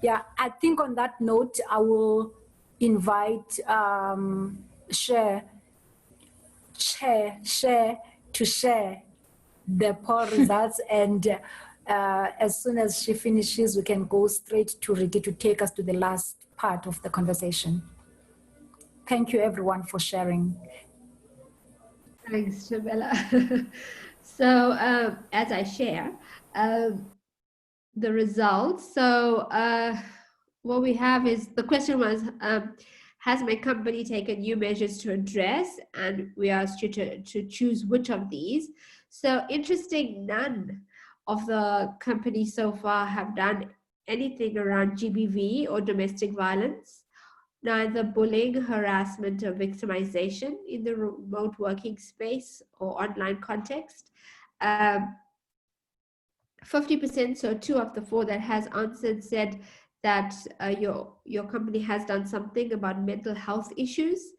Speaker 1: Yeah, I think on that note, I will invite Share to share the poll results, and as soon as she finishes, we can go straight to Ricky to take us to the last part of the conversation. Thank you, everyone, for sharing.
Speaker 3: Thanks, Jamila. So as I share the results, so what we have is, the question was, has my company taken new measures to address? And we asked you to choose which of these. So interesting, none of the companies so far have done anything around GBV or domestic violence, neither bullying, harassment, or victimization in the remote working space or online context. 50%, so 2 of the 4 that has answered, said that your company has done something about mental health issues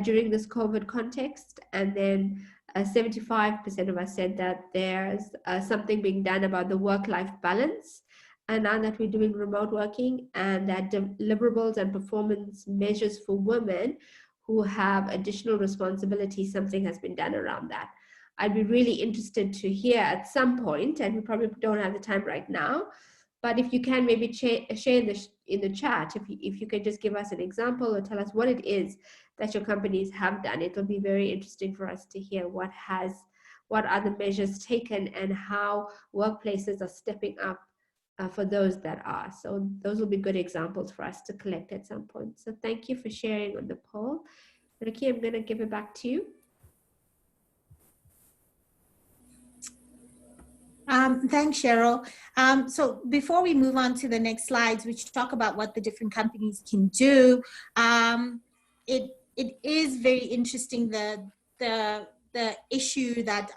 Speaker 3: during this COVID context. And then 75% of us said that there's something being done about the work-life balance, and now that we're doing remote working, and that deliverables and performance measures for women who have additional responsibilities, something has been done around that. I'd be really interested to hear at some point, and we probably don't have the time right now, but if you can maybe share in the chat, if you can just give us an example or tell us what it is that your companies have done. It'll be very interesting for us to hear what are the measures taken and how workplaces are stepping up for those that are. So those will be good examples for us to collect at some point. So thank you for sharing on the poll. Ricky, I'm going to give it back to you.
Speaker 6: Thanks, Cheryl. So before we move on to the next slides, which talk about what the different companies can do, it is very interesting, the issue that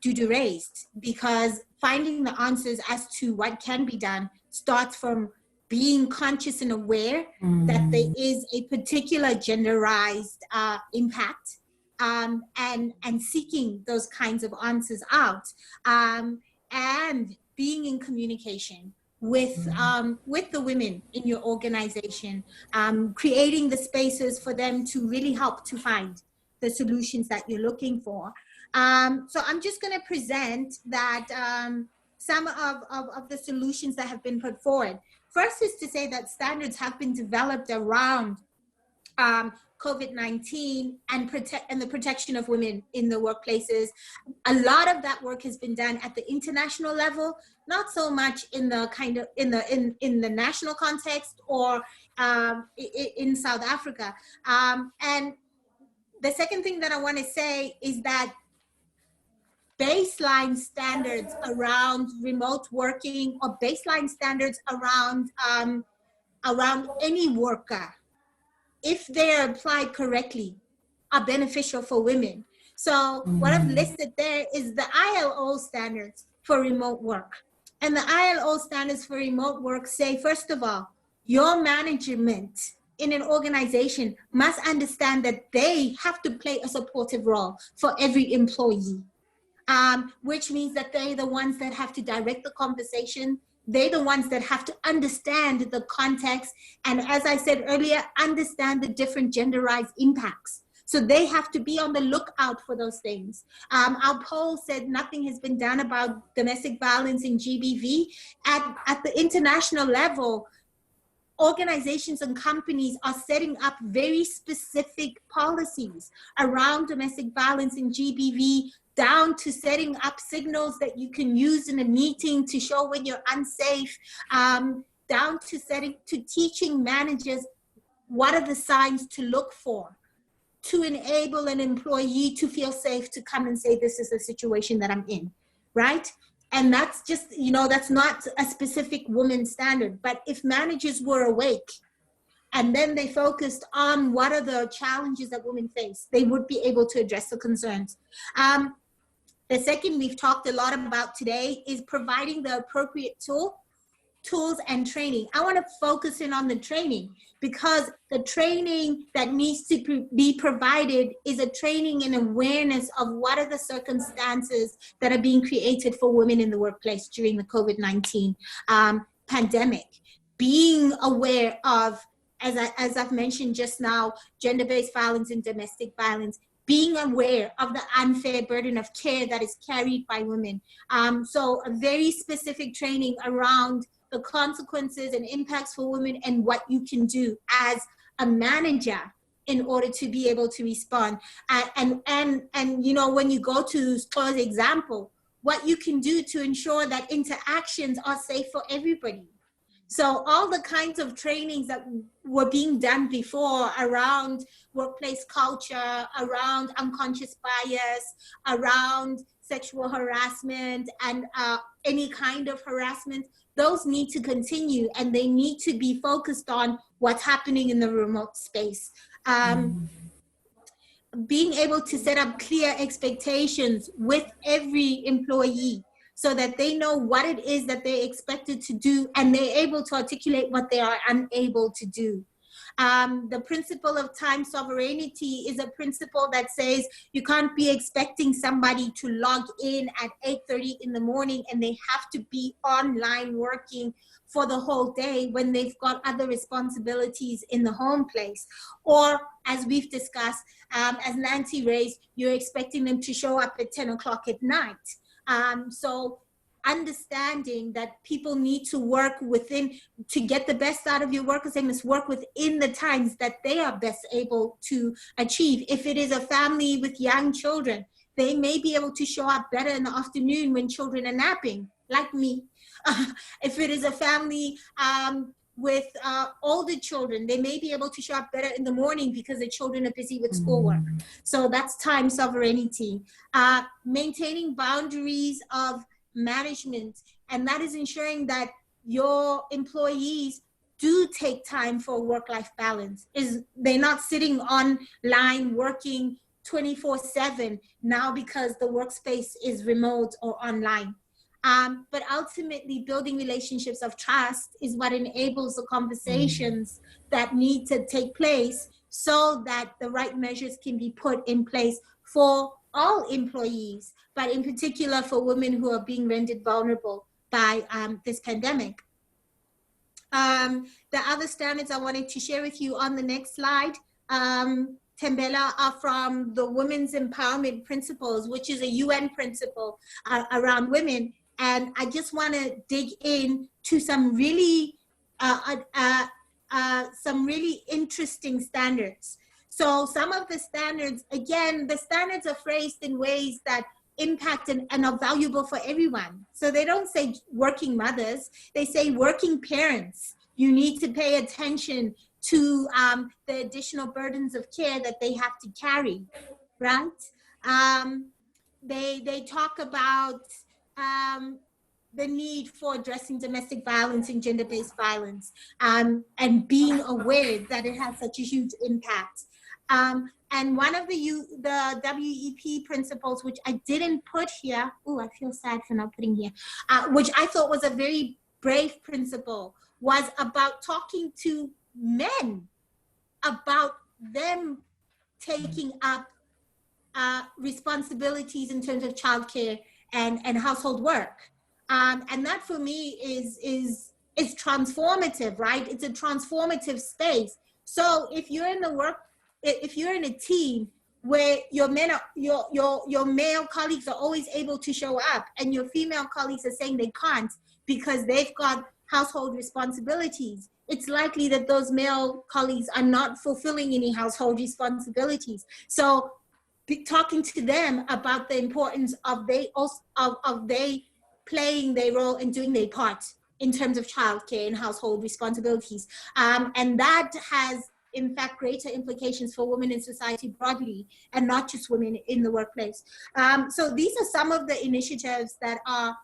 Speaker 6: Dudu raised, because finding the answers as to what can be done starts from being conscious and aware that there is a particular genderized impact, and seeking those kinds of answers out, and being in communication with the women in your organization, creating the spaces for them to really help to find the solutions that you're looking for. So I'm just going to present that some of the solutions that have been put forward. First is to say that standards have been developed around COVID-19 and the protection of women in the workplaces. A lot of that work has been done at the international level, not so much in the in the national context or in South Africa. And the second thing that I want to say is that baseline standards around remote working, or baseline standards around any worker, if they are applied correctly, are beneficial for women. So what I've listed there is the ILO standards for remote work. And the ILO standards for remote work say, first of all, your management in an organization must understand that they have to play a supportive role for every employee, which means that they're the ones that have to direct the conversation. They're the ones that have to understand the context. And as I said earlier, understand the different genderized impacts. So they have to be on the lookout for those things. Our poll said nothing has been done about domestic violence in GBV. At the international level, organizations and companies are setting up very specific policies around domestic violence in GBV, down to setting up signals that you can use in a meeting to show when you're unsafe, down to teaching managers what are the signs to look for to enable an employee to feel safe to come and say, this is the situation that I'm in, right? And that's just, that's not a specific woman standard. But if managers were awake and then they focused on what are the challenges that women face, they would be able to address the concerns. The second we've talked a lot about today is providing the appropriate tools and training. I want to focus in on the training, because the training that needs to be provided is a training and awareness of what are the circumstances that are being created for women in the workplace during the COVID-19 pandemic. Being aware of, as I've mentioned just now, gender-based violence and domestic violence, being aware of the unfair burden of care that is carried by women. So a very specific training around the consequences and impacts for women and what you can do as a manager in order to be able to respond. And when you go to Chloe's example, what you can do to ensure that interactions are safe for everybody. So all the kinds of trainings that were being done before around workplace culture, around unconscious bias, around sexual harassment and any kind of harassment, those need to continue, and they need to be focused on what's happening in the remote space. Being able to set up clear expectations with every employee so that they know what it is that they're expected to do and they're able to articulate what they are unable to do. The principle of time sovereignty is a principle that says you can't be expecting somebody to log in at 8:30 in the morning and they have to be online working for the whole day when they've got other responsibilities in the home place. Or, as we've discussed, as Nancy raised, you're expecting them to show up at 10 o'clock at night. So understanding that people need to work to get the best out of your workers, they must work within the times that they are best able to achieve. If it is a family with young children, they may be able to show up better in the afternoon when children are napping, like me. If it is a family with older children, they may be able to show up better in the morning because the children are busy with schoolwork. So that's time sovereignty. Maintaining boundaries of management, and that is ensuring that your employees do take time for work-life balance. They're not sitting online working 24/7 now because the workspace is remote or online. But ultimately, building relationships of trust is what enables the conversations that need to take place so that the right measures can be put in place for all employees, but in particular for women who are being rendered vulnerable by this pandemic. The other standards I wanted to share with you on the next slide, Tembela, are from the Women's Empowerment Principles, which is a UN principle around women. And I just want to dig in to some really interesting standards. So some of the standards, again, the standards are phrased in ways that impact and are valuable for everyone. So they don't say working mothers, they say working parents. You need to pay attention to the additional burdens of care that they have to carry, right? They talk about the need for addressing domestic violence and gender-based violence, and being aware that it has such a huge impact. And one of the WEP principles, which I didn't put here, oh, I feel sad for not putting here, which I thought was a very brave principle, was about talking to men about them taking up responsibilities in terms of childcare and household work. And that for me is transformative, right? It's a transformative space. So if you're in the work, if you're in a team where your male colleagues are always able to show up and your female colleagues are saying they can't because they've got household responsibilities, it's likely that those male colleagues are not fulfilling any household responsibilities. So talking to them about the importance of they playing their role and doing their part in terms of childcare and household responsibilities. And that has, in fact, greater implications for women in society broadly, and not just women in the workplace. So these are some of the initiatives that are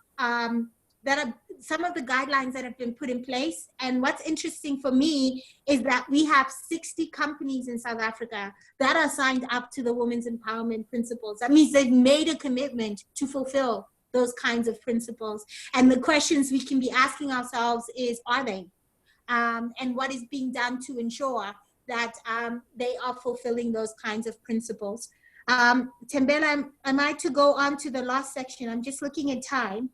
Speaker 6: some of the guidelines that have been put in place. And what's interesting for me is that we have 60 companies in South Africa that are signed up to the Women's Empowerment Principles. That means they've made a commitment to fulfill those kinds of principles. And the questions we can be asking ourselves is, are they? And what is being done to ensure that they are fulfilling those kinds of principles? Tembela, am I to go on to the last section? I'm just looking at time.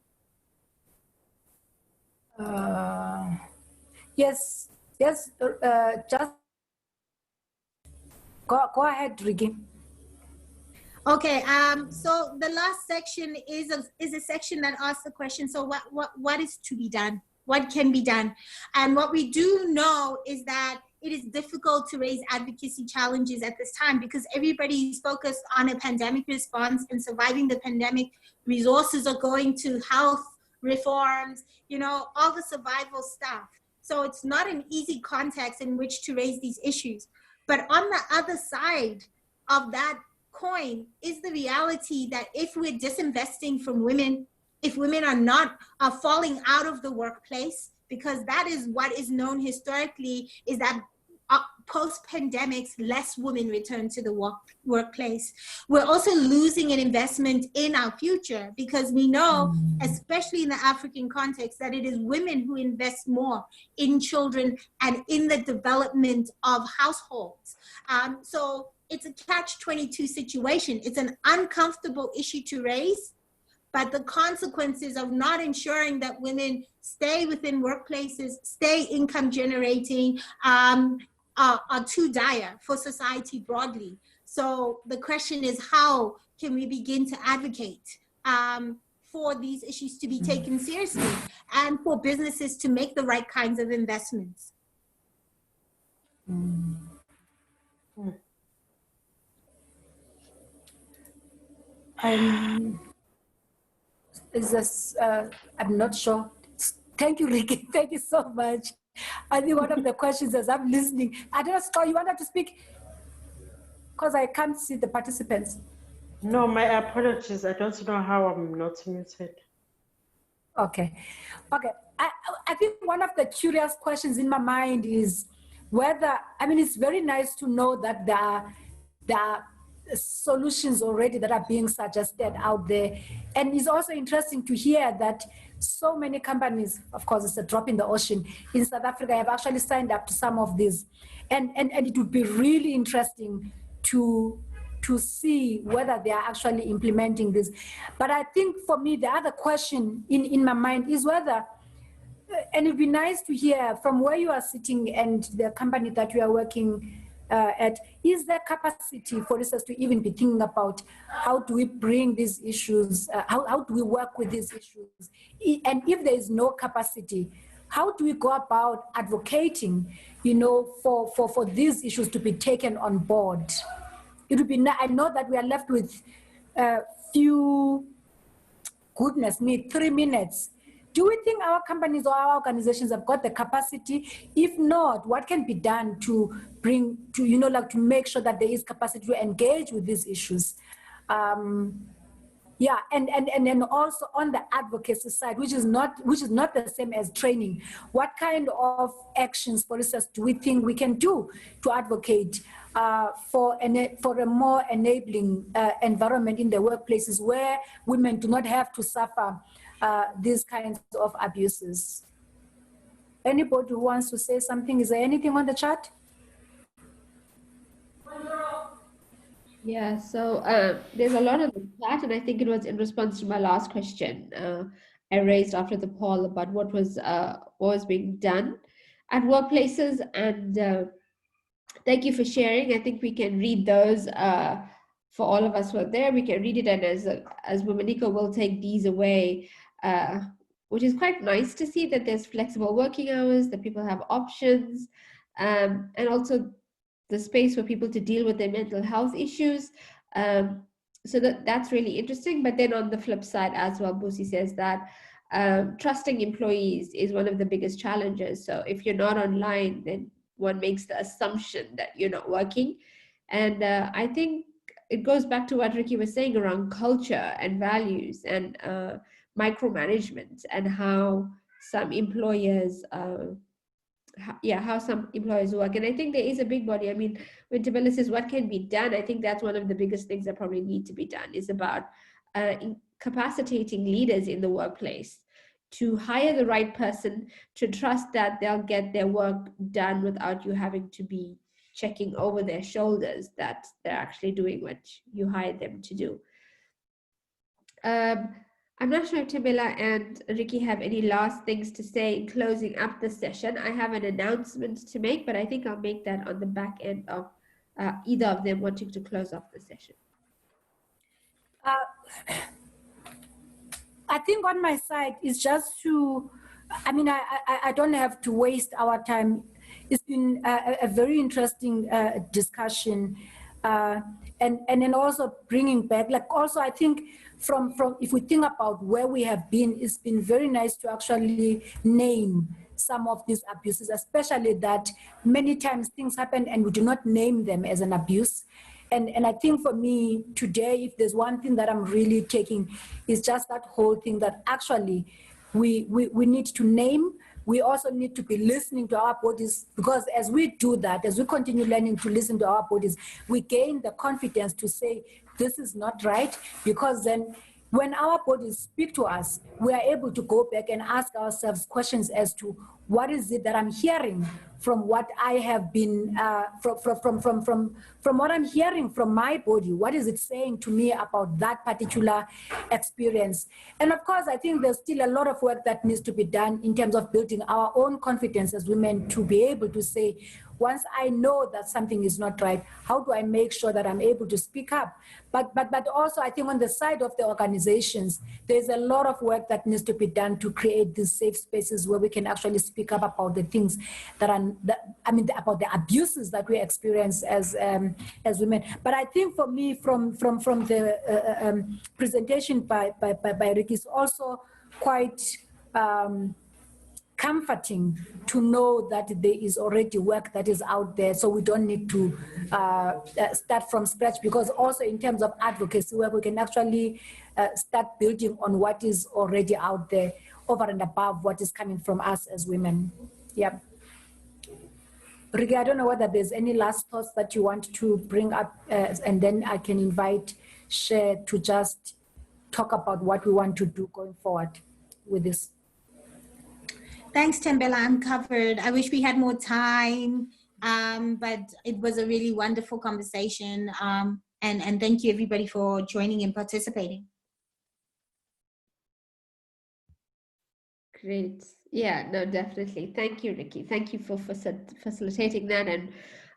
Speaker 1: Yes, just go ahead, Ricky.
Speaker 6: Okay, so the last section is a section that asks the question, so what is to be done? What can be done? And what we do know is that it is difficult to raise advocacy challenges at this time because everybody is focused on a pandemic response and surviving the pandemic. Resources are going to health reforms, you know, all the survival stuff. So it's not an easy context in which to raise these issues. But on the other side of that coin is the reality that if we're disinvesting from women, if women are falling out of the workplace, because that is what is known historically, is that post-pandemics, less women return to the workplace. We're also losing an investment in our future because we know, especially in the African context, that it is women who invest more in children and in the development of households. So it's a catch-22 situation. It's an uncomfortable issue to raise, but the consequences of not ensuring that women stay within workplaces, stay income generating, are too dire for society broadly. So the question is, how can we begin to advocate for these issues to be taken seriously and for businesses to make the right kinds of investments?
Speaker 1: Is this, I'm not sure. Thank you, Ricky. Thank you so much. I think one of the questions as I'm listening, I don't know, Scott, you wanted to speak? Because I can't see the participants.
Speaker 4: No, my apologies. I don't know how I'm not muted.
Speaker 1: Okay. I think one of the curious questions in my mind is whether, I mean, it's very nice to know that there are solutions already that are being suggested out there. And it's also interesting to hear that so many companies, of course, it's a drop in the ocean, in South Africa have actually signed up to some of these. And it would be really interesting to see whether they are actually implementing this. But I think for me, the other question in my mind is whether, and it'd be nice to hear from where you are sitting and the company that you are working at, is there capacity for us to even be thinking about how do we bring these issues, how do we work with these issues? And if there is no capacity, how do we go about advocating, you know, for these issues to be taken on board? It would be, I know that we are left with few, goodness me, 3 minutes. Do we think our companies or our organizations have got the capacity? If not, what can be done to bring, to, you know, like to make sure that there is capacity to engage with these issues? Yeah, and then also on the advocacy side, which is not the same as training. What kind of actions, for instance, do we think we can do to advocate for a more enabling environment in the workplaces where women do not have to suffer these kinds of abuses? Anybody who wants to say something? Is there anything on the chat?
Speaker 3: Yeah, so there's a lot of the chat, and I think it was in response to my last question I raised after the poll about what was being done at workplaces. And thank you for sharing. I think we can read those for all of us who are there. We can read it, and as Womanika will take these away, which is quite nice to see that there's flexible working hours, that people have options, and also the space for people to deal with their mental health issues. So that's really interesting. But then on the flip side as well, Busi says that trusting employees is one of the biggest challenges. So if you're not online, then one makes the assumption that you're not working. And I think it goes back to what Ricky was saying around culture and values and micromanagement, and how some employers how some employers work. And I think there is a big body. I mean, when Tabella says what can be done, I think that's one of the biggest things that probably need to be done, is about capacitating leaders in the workplace to hire the right person, to trust that they'll get their work done without you having to be checking over their shoulders that they're actually doing what you hired them to do. I'm not sure if Tabella and Ricky have any last things to say in closing up the session. I have an announcement to make, but I think I'll make that on the back end of either of them wanting to close off the session.
Speaker 1: I think on my side is just to, I mean, I don't have to waste our time. It's been a very interesting discussion. And then also bringing back, like also I think from if we think about where we have been, it's been very nice to actually name some of these abuses, especially that many times things happen and we do not name them as an abuse. And I think for me today, if there's one thing that I'm really taking, is just that whole thing that actually we need to name. We also need to be listening to our bodies, because as we do that, as we continue learning to listen to our bodies, we gain the confidence to say, this is not right, because then when our bodies speak to us, we are able to go back and ask ourselves questions as to what is it that I'm hearing from what I have been, from what I'm hearing from my body. What is it saying to me about that particular experience? And of course, I think there's still a lot of work that needs to be done in terms of building our own confidence as women to be able to say, once I know that something is not right, how do I make sure that I'm able to speak up? But also I think on the side of the organizations, there's a lot of work that needs to be done to create these safe spaces where we can actually speak up about the things that are, about the abuses that we experience as women. But I think for me, from the presentation by Ricky, is also quite comforting to know that there is already work that is out there, so we don't need to start from scratch, because also in terms of advocacy work, we can actually start building on what is already out there over and above what is coming from us as women. Yeah. Ricky, I don't know whether there's any last thoughts that you want to bring up, and then I can invite Cher to just talk about what we want to do going forward with this.
Speaker 6: Thanks, Tembela. I'm covered. I wish we had more time, but it was a really wonderful conversation. And thank you, everybody, for joining and participating.
Speaker 3: Great. Yeah, no, definitely. Thank you, Ricky. Thank you for facilitating that. And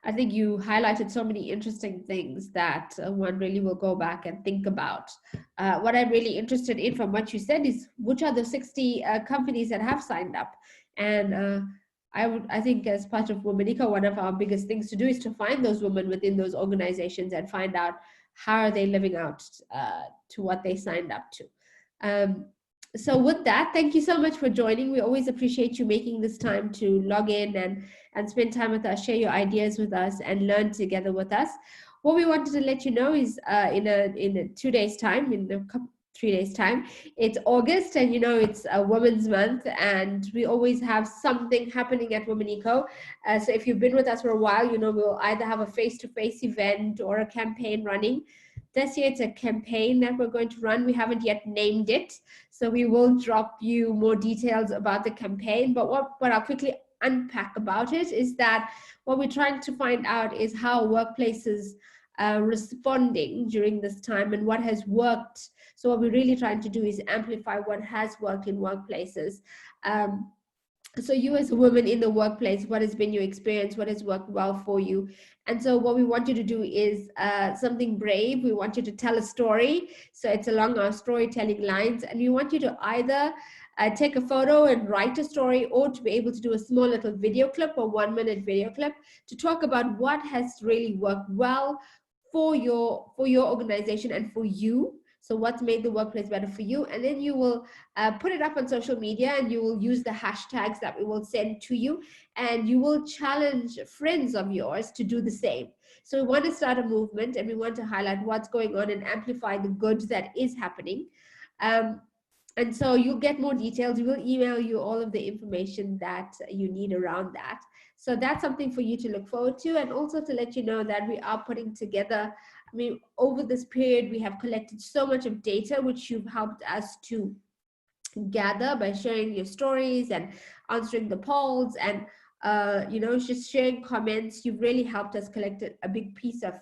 Speaker 3: I think you highlighted so many interesting things that one really will go back and think about. What I'm really interested in from what you said is which are the 60 companies that have signed up. And I think as part of Womanika, one of our biggest things to do is to find those women within those organizations and find out how are they living out to what they signed up to. So with that, thank you so much for joining. We always appreciate you making this time to log in and spend time with us, share your ideas with us, and learn together with us. What we wanted to let you know is in 2 days' time, in 3 days time. It's August, and it's a Women's Month, and we always have something happening at Women Eco. So if you've been with us for a while, we'll either have a face-to-face event or a campaign running. This year it's a campaign that we're going to run. We haven't yet named it, so we will drop you more details about the campaign. But what I'll quickly unpack about it is that what we're trying to find out is how workplaces responding during this time and what has worked. So what we're really trying to do is amplify what has worked in workplaces. So you as a woman in the workplace, what has been your experience? What has worked well for you? And so what we want you to do is something brave. We want you to tell a story. So it's along our storytelling lines. And we want you to either take a photo and write a story, or to be able to do a small little video clip or 1-minute video clip to talk about what has really worked well for your organization and for you. So what's made the workplace better for you? And then you will put it up on social media, and you will use the hashtags that we will send to you, and you will challenge friends of yours to do the same. So we want to start a movement, and we want to highlight what's going on and amplify the good that is happening. And so you'll get more details. We will email you all of the information that you need around that. So that's something for you to look forward to, and also to let you know that we are putting together, over this period, we have collected so much of data, which you've helped us to gather by sharing your stories and answering the polls and, just sharing comments. You've really helped us collect a big piece of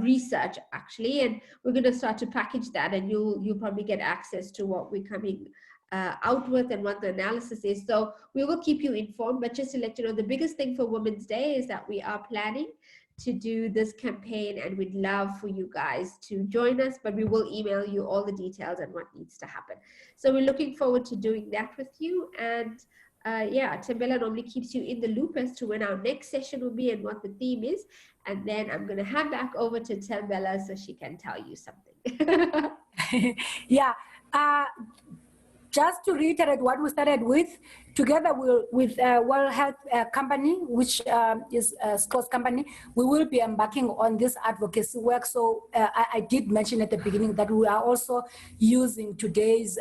Speaker 3: research, actually, and we're going to start to package that, and you'll probably get access to what we're coming out with and what the analysis is. So we will keep you informed, but just to let you know, the biggest thing for Women's Day is that we are planning to do this campaign, and we'd love for you guys to join us, but we will email you all the details and what needs to happen. So we're looking forward to doing that with you. And Tembela normally keeps you in the loop as to when our next session will be and what the theme is. And then I'm going to hand back over to Tembela so she can tell you something.
Speaker 1: Yeah. Just to reiterate what we started with, together with World Health Company, which is Scott's company, we will be embarking on this advocacy work. So I did mention at the beginning that we are also using today's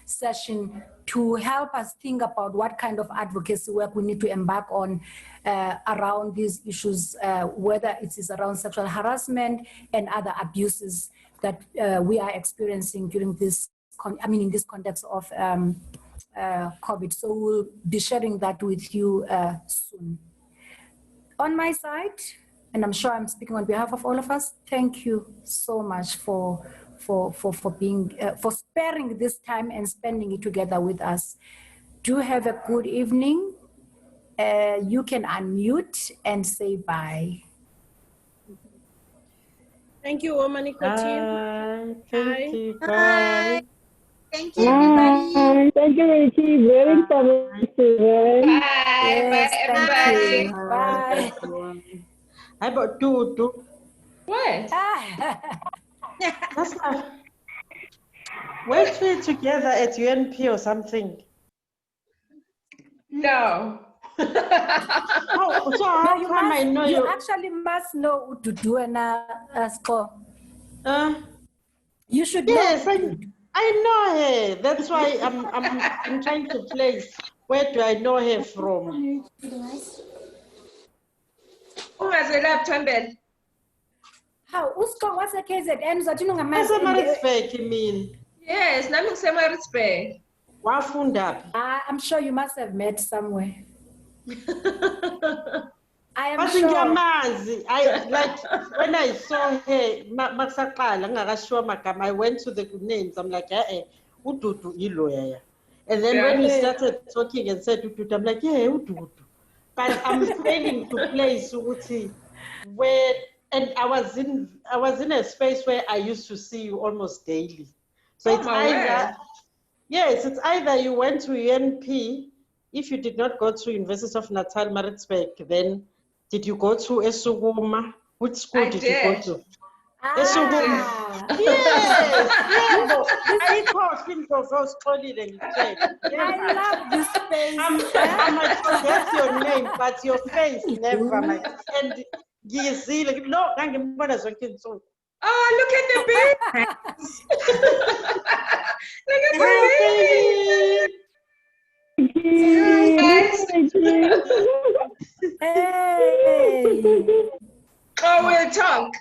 Speaker 1: session to help us think about what kind of advocacy work we need to embark on around these issues, whether it is around sexual harassment and other abuses that we are experiencing during this in this context of COVID. So we'll be sharing that with you soon. On my side, and I'm sure I'm speaking on behalf of all of us, thank you so much for sparing this time and spending it together with us. Do have a good evening. You can unmute and say bye.
Speaker 5: Thank you, Women Eco team.
Speaker 4: Thank you. Bye.
Speaker 6: Bye. Thank you, everybody.
Speaker 9: Thank you, Ricky. Very informative.
Speaker 8: Bye.
Speaker 1: Yes,
Speaker 8: Bye,
Speaker 1: thank
Speaker 8: everybody.
Speaker 1: you. Bye.
Speaker 4: How about two?
Speaker 8: What?
Speaker 4: That's not. Weren't we together at UNP or something?
Speaker 8: No.
Speaker 4: Oh, so how
Speaker 1: No,
Speaker 4: come I know you?
Speaker 1: You actually must know what to do and score. You should
Speaker 4: Yes,
Speaker 1: know.
Speaker 4: I know her. That's why I'm trying to place. Where do I know her from?
Speaker 1: How? Usko what's the case at ends?
Speaker 4: Maritzburg, you mean?
Speaker 8: Yes, nami Maritzburg.
Speaker 4: Wafunda.
Speaker 1: I'm sure you must have met somewhere. I am
Speaker 4: I
Speaker 1: sure.
Speaker 4: like when I saw her, I went to the names. I'm like, Ududu iloya. And then when we started talking and said Ududu, I'm like, yeah, Ududu. But I'm failing to place Uti where, and I was in a space where I used to see you almost daily. So it's either you went to UNP. If you did not go to University of Natal Maritzburg, then did you go to Esuguma? Which school did you go to? Esuguma. Yes. I thought
Speaker 1: I love this space.
Speaker 4: I might forget your name, but your face never might. And no,
Speaker 8: Oh, look at the babies. Look at the babies. Guys.
Speaker 1: Hey.
Speaker 8: Oh, we'll talk.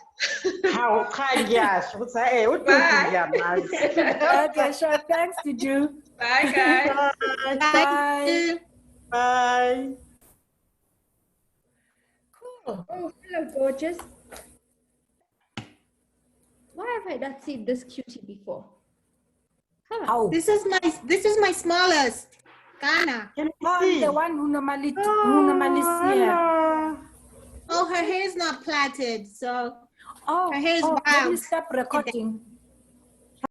Speaker 4: How can yes? What's that? What do
Speaker 8: Bye.
Speaker 4: you
Speaker 1: Okay, sure. Thanks, Juju.
Speaker 8: Bye, guys.
Speaker 1: Bye.
Speaker 4: Bye.
Speaker 1: Cool.
Speaker 3: Oh, hello, gorgeous. Why have I not seen this cutie before? Huh.
Speaker 1: How?
Speaker 6: This is my smallest, Ghana.
Speaker 4: Can you
Speaker 1: Oh,
Speaker 4: see?
Speaker 1: the one who normally see her.
Speaker 4: Hello.
Speaker 6: Oh, her hair is not plaited, so
Speaker 1: Oh,
Speaker 6: her hair is
Speaker 1: let me
Speaker 6: wild.
Speaker 1: stop recording.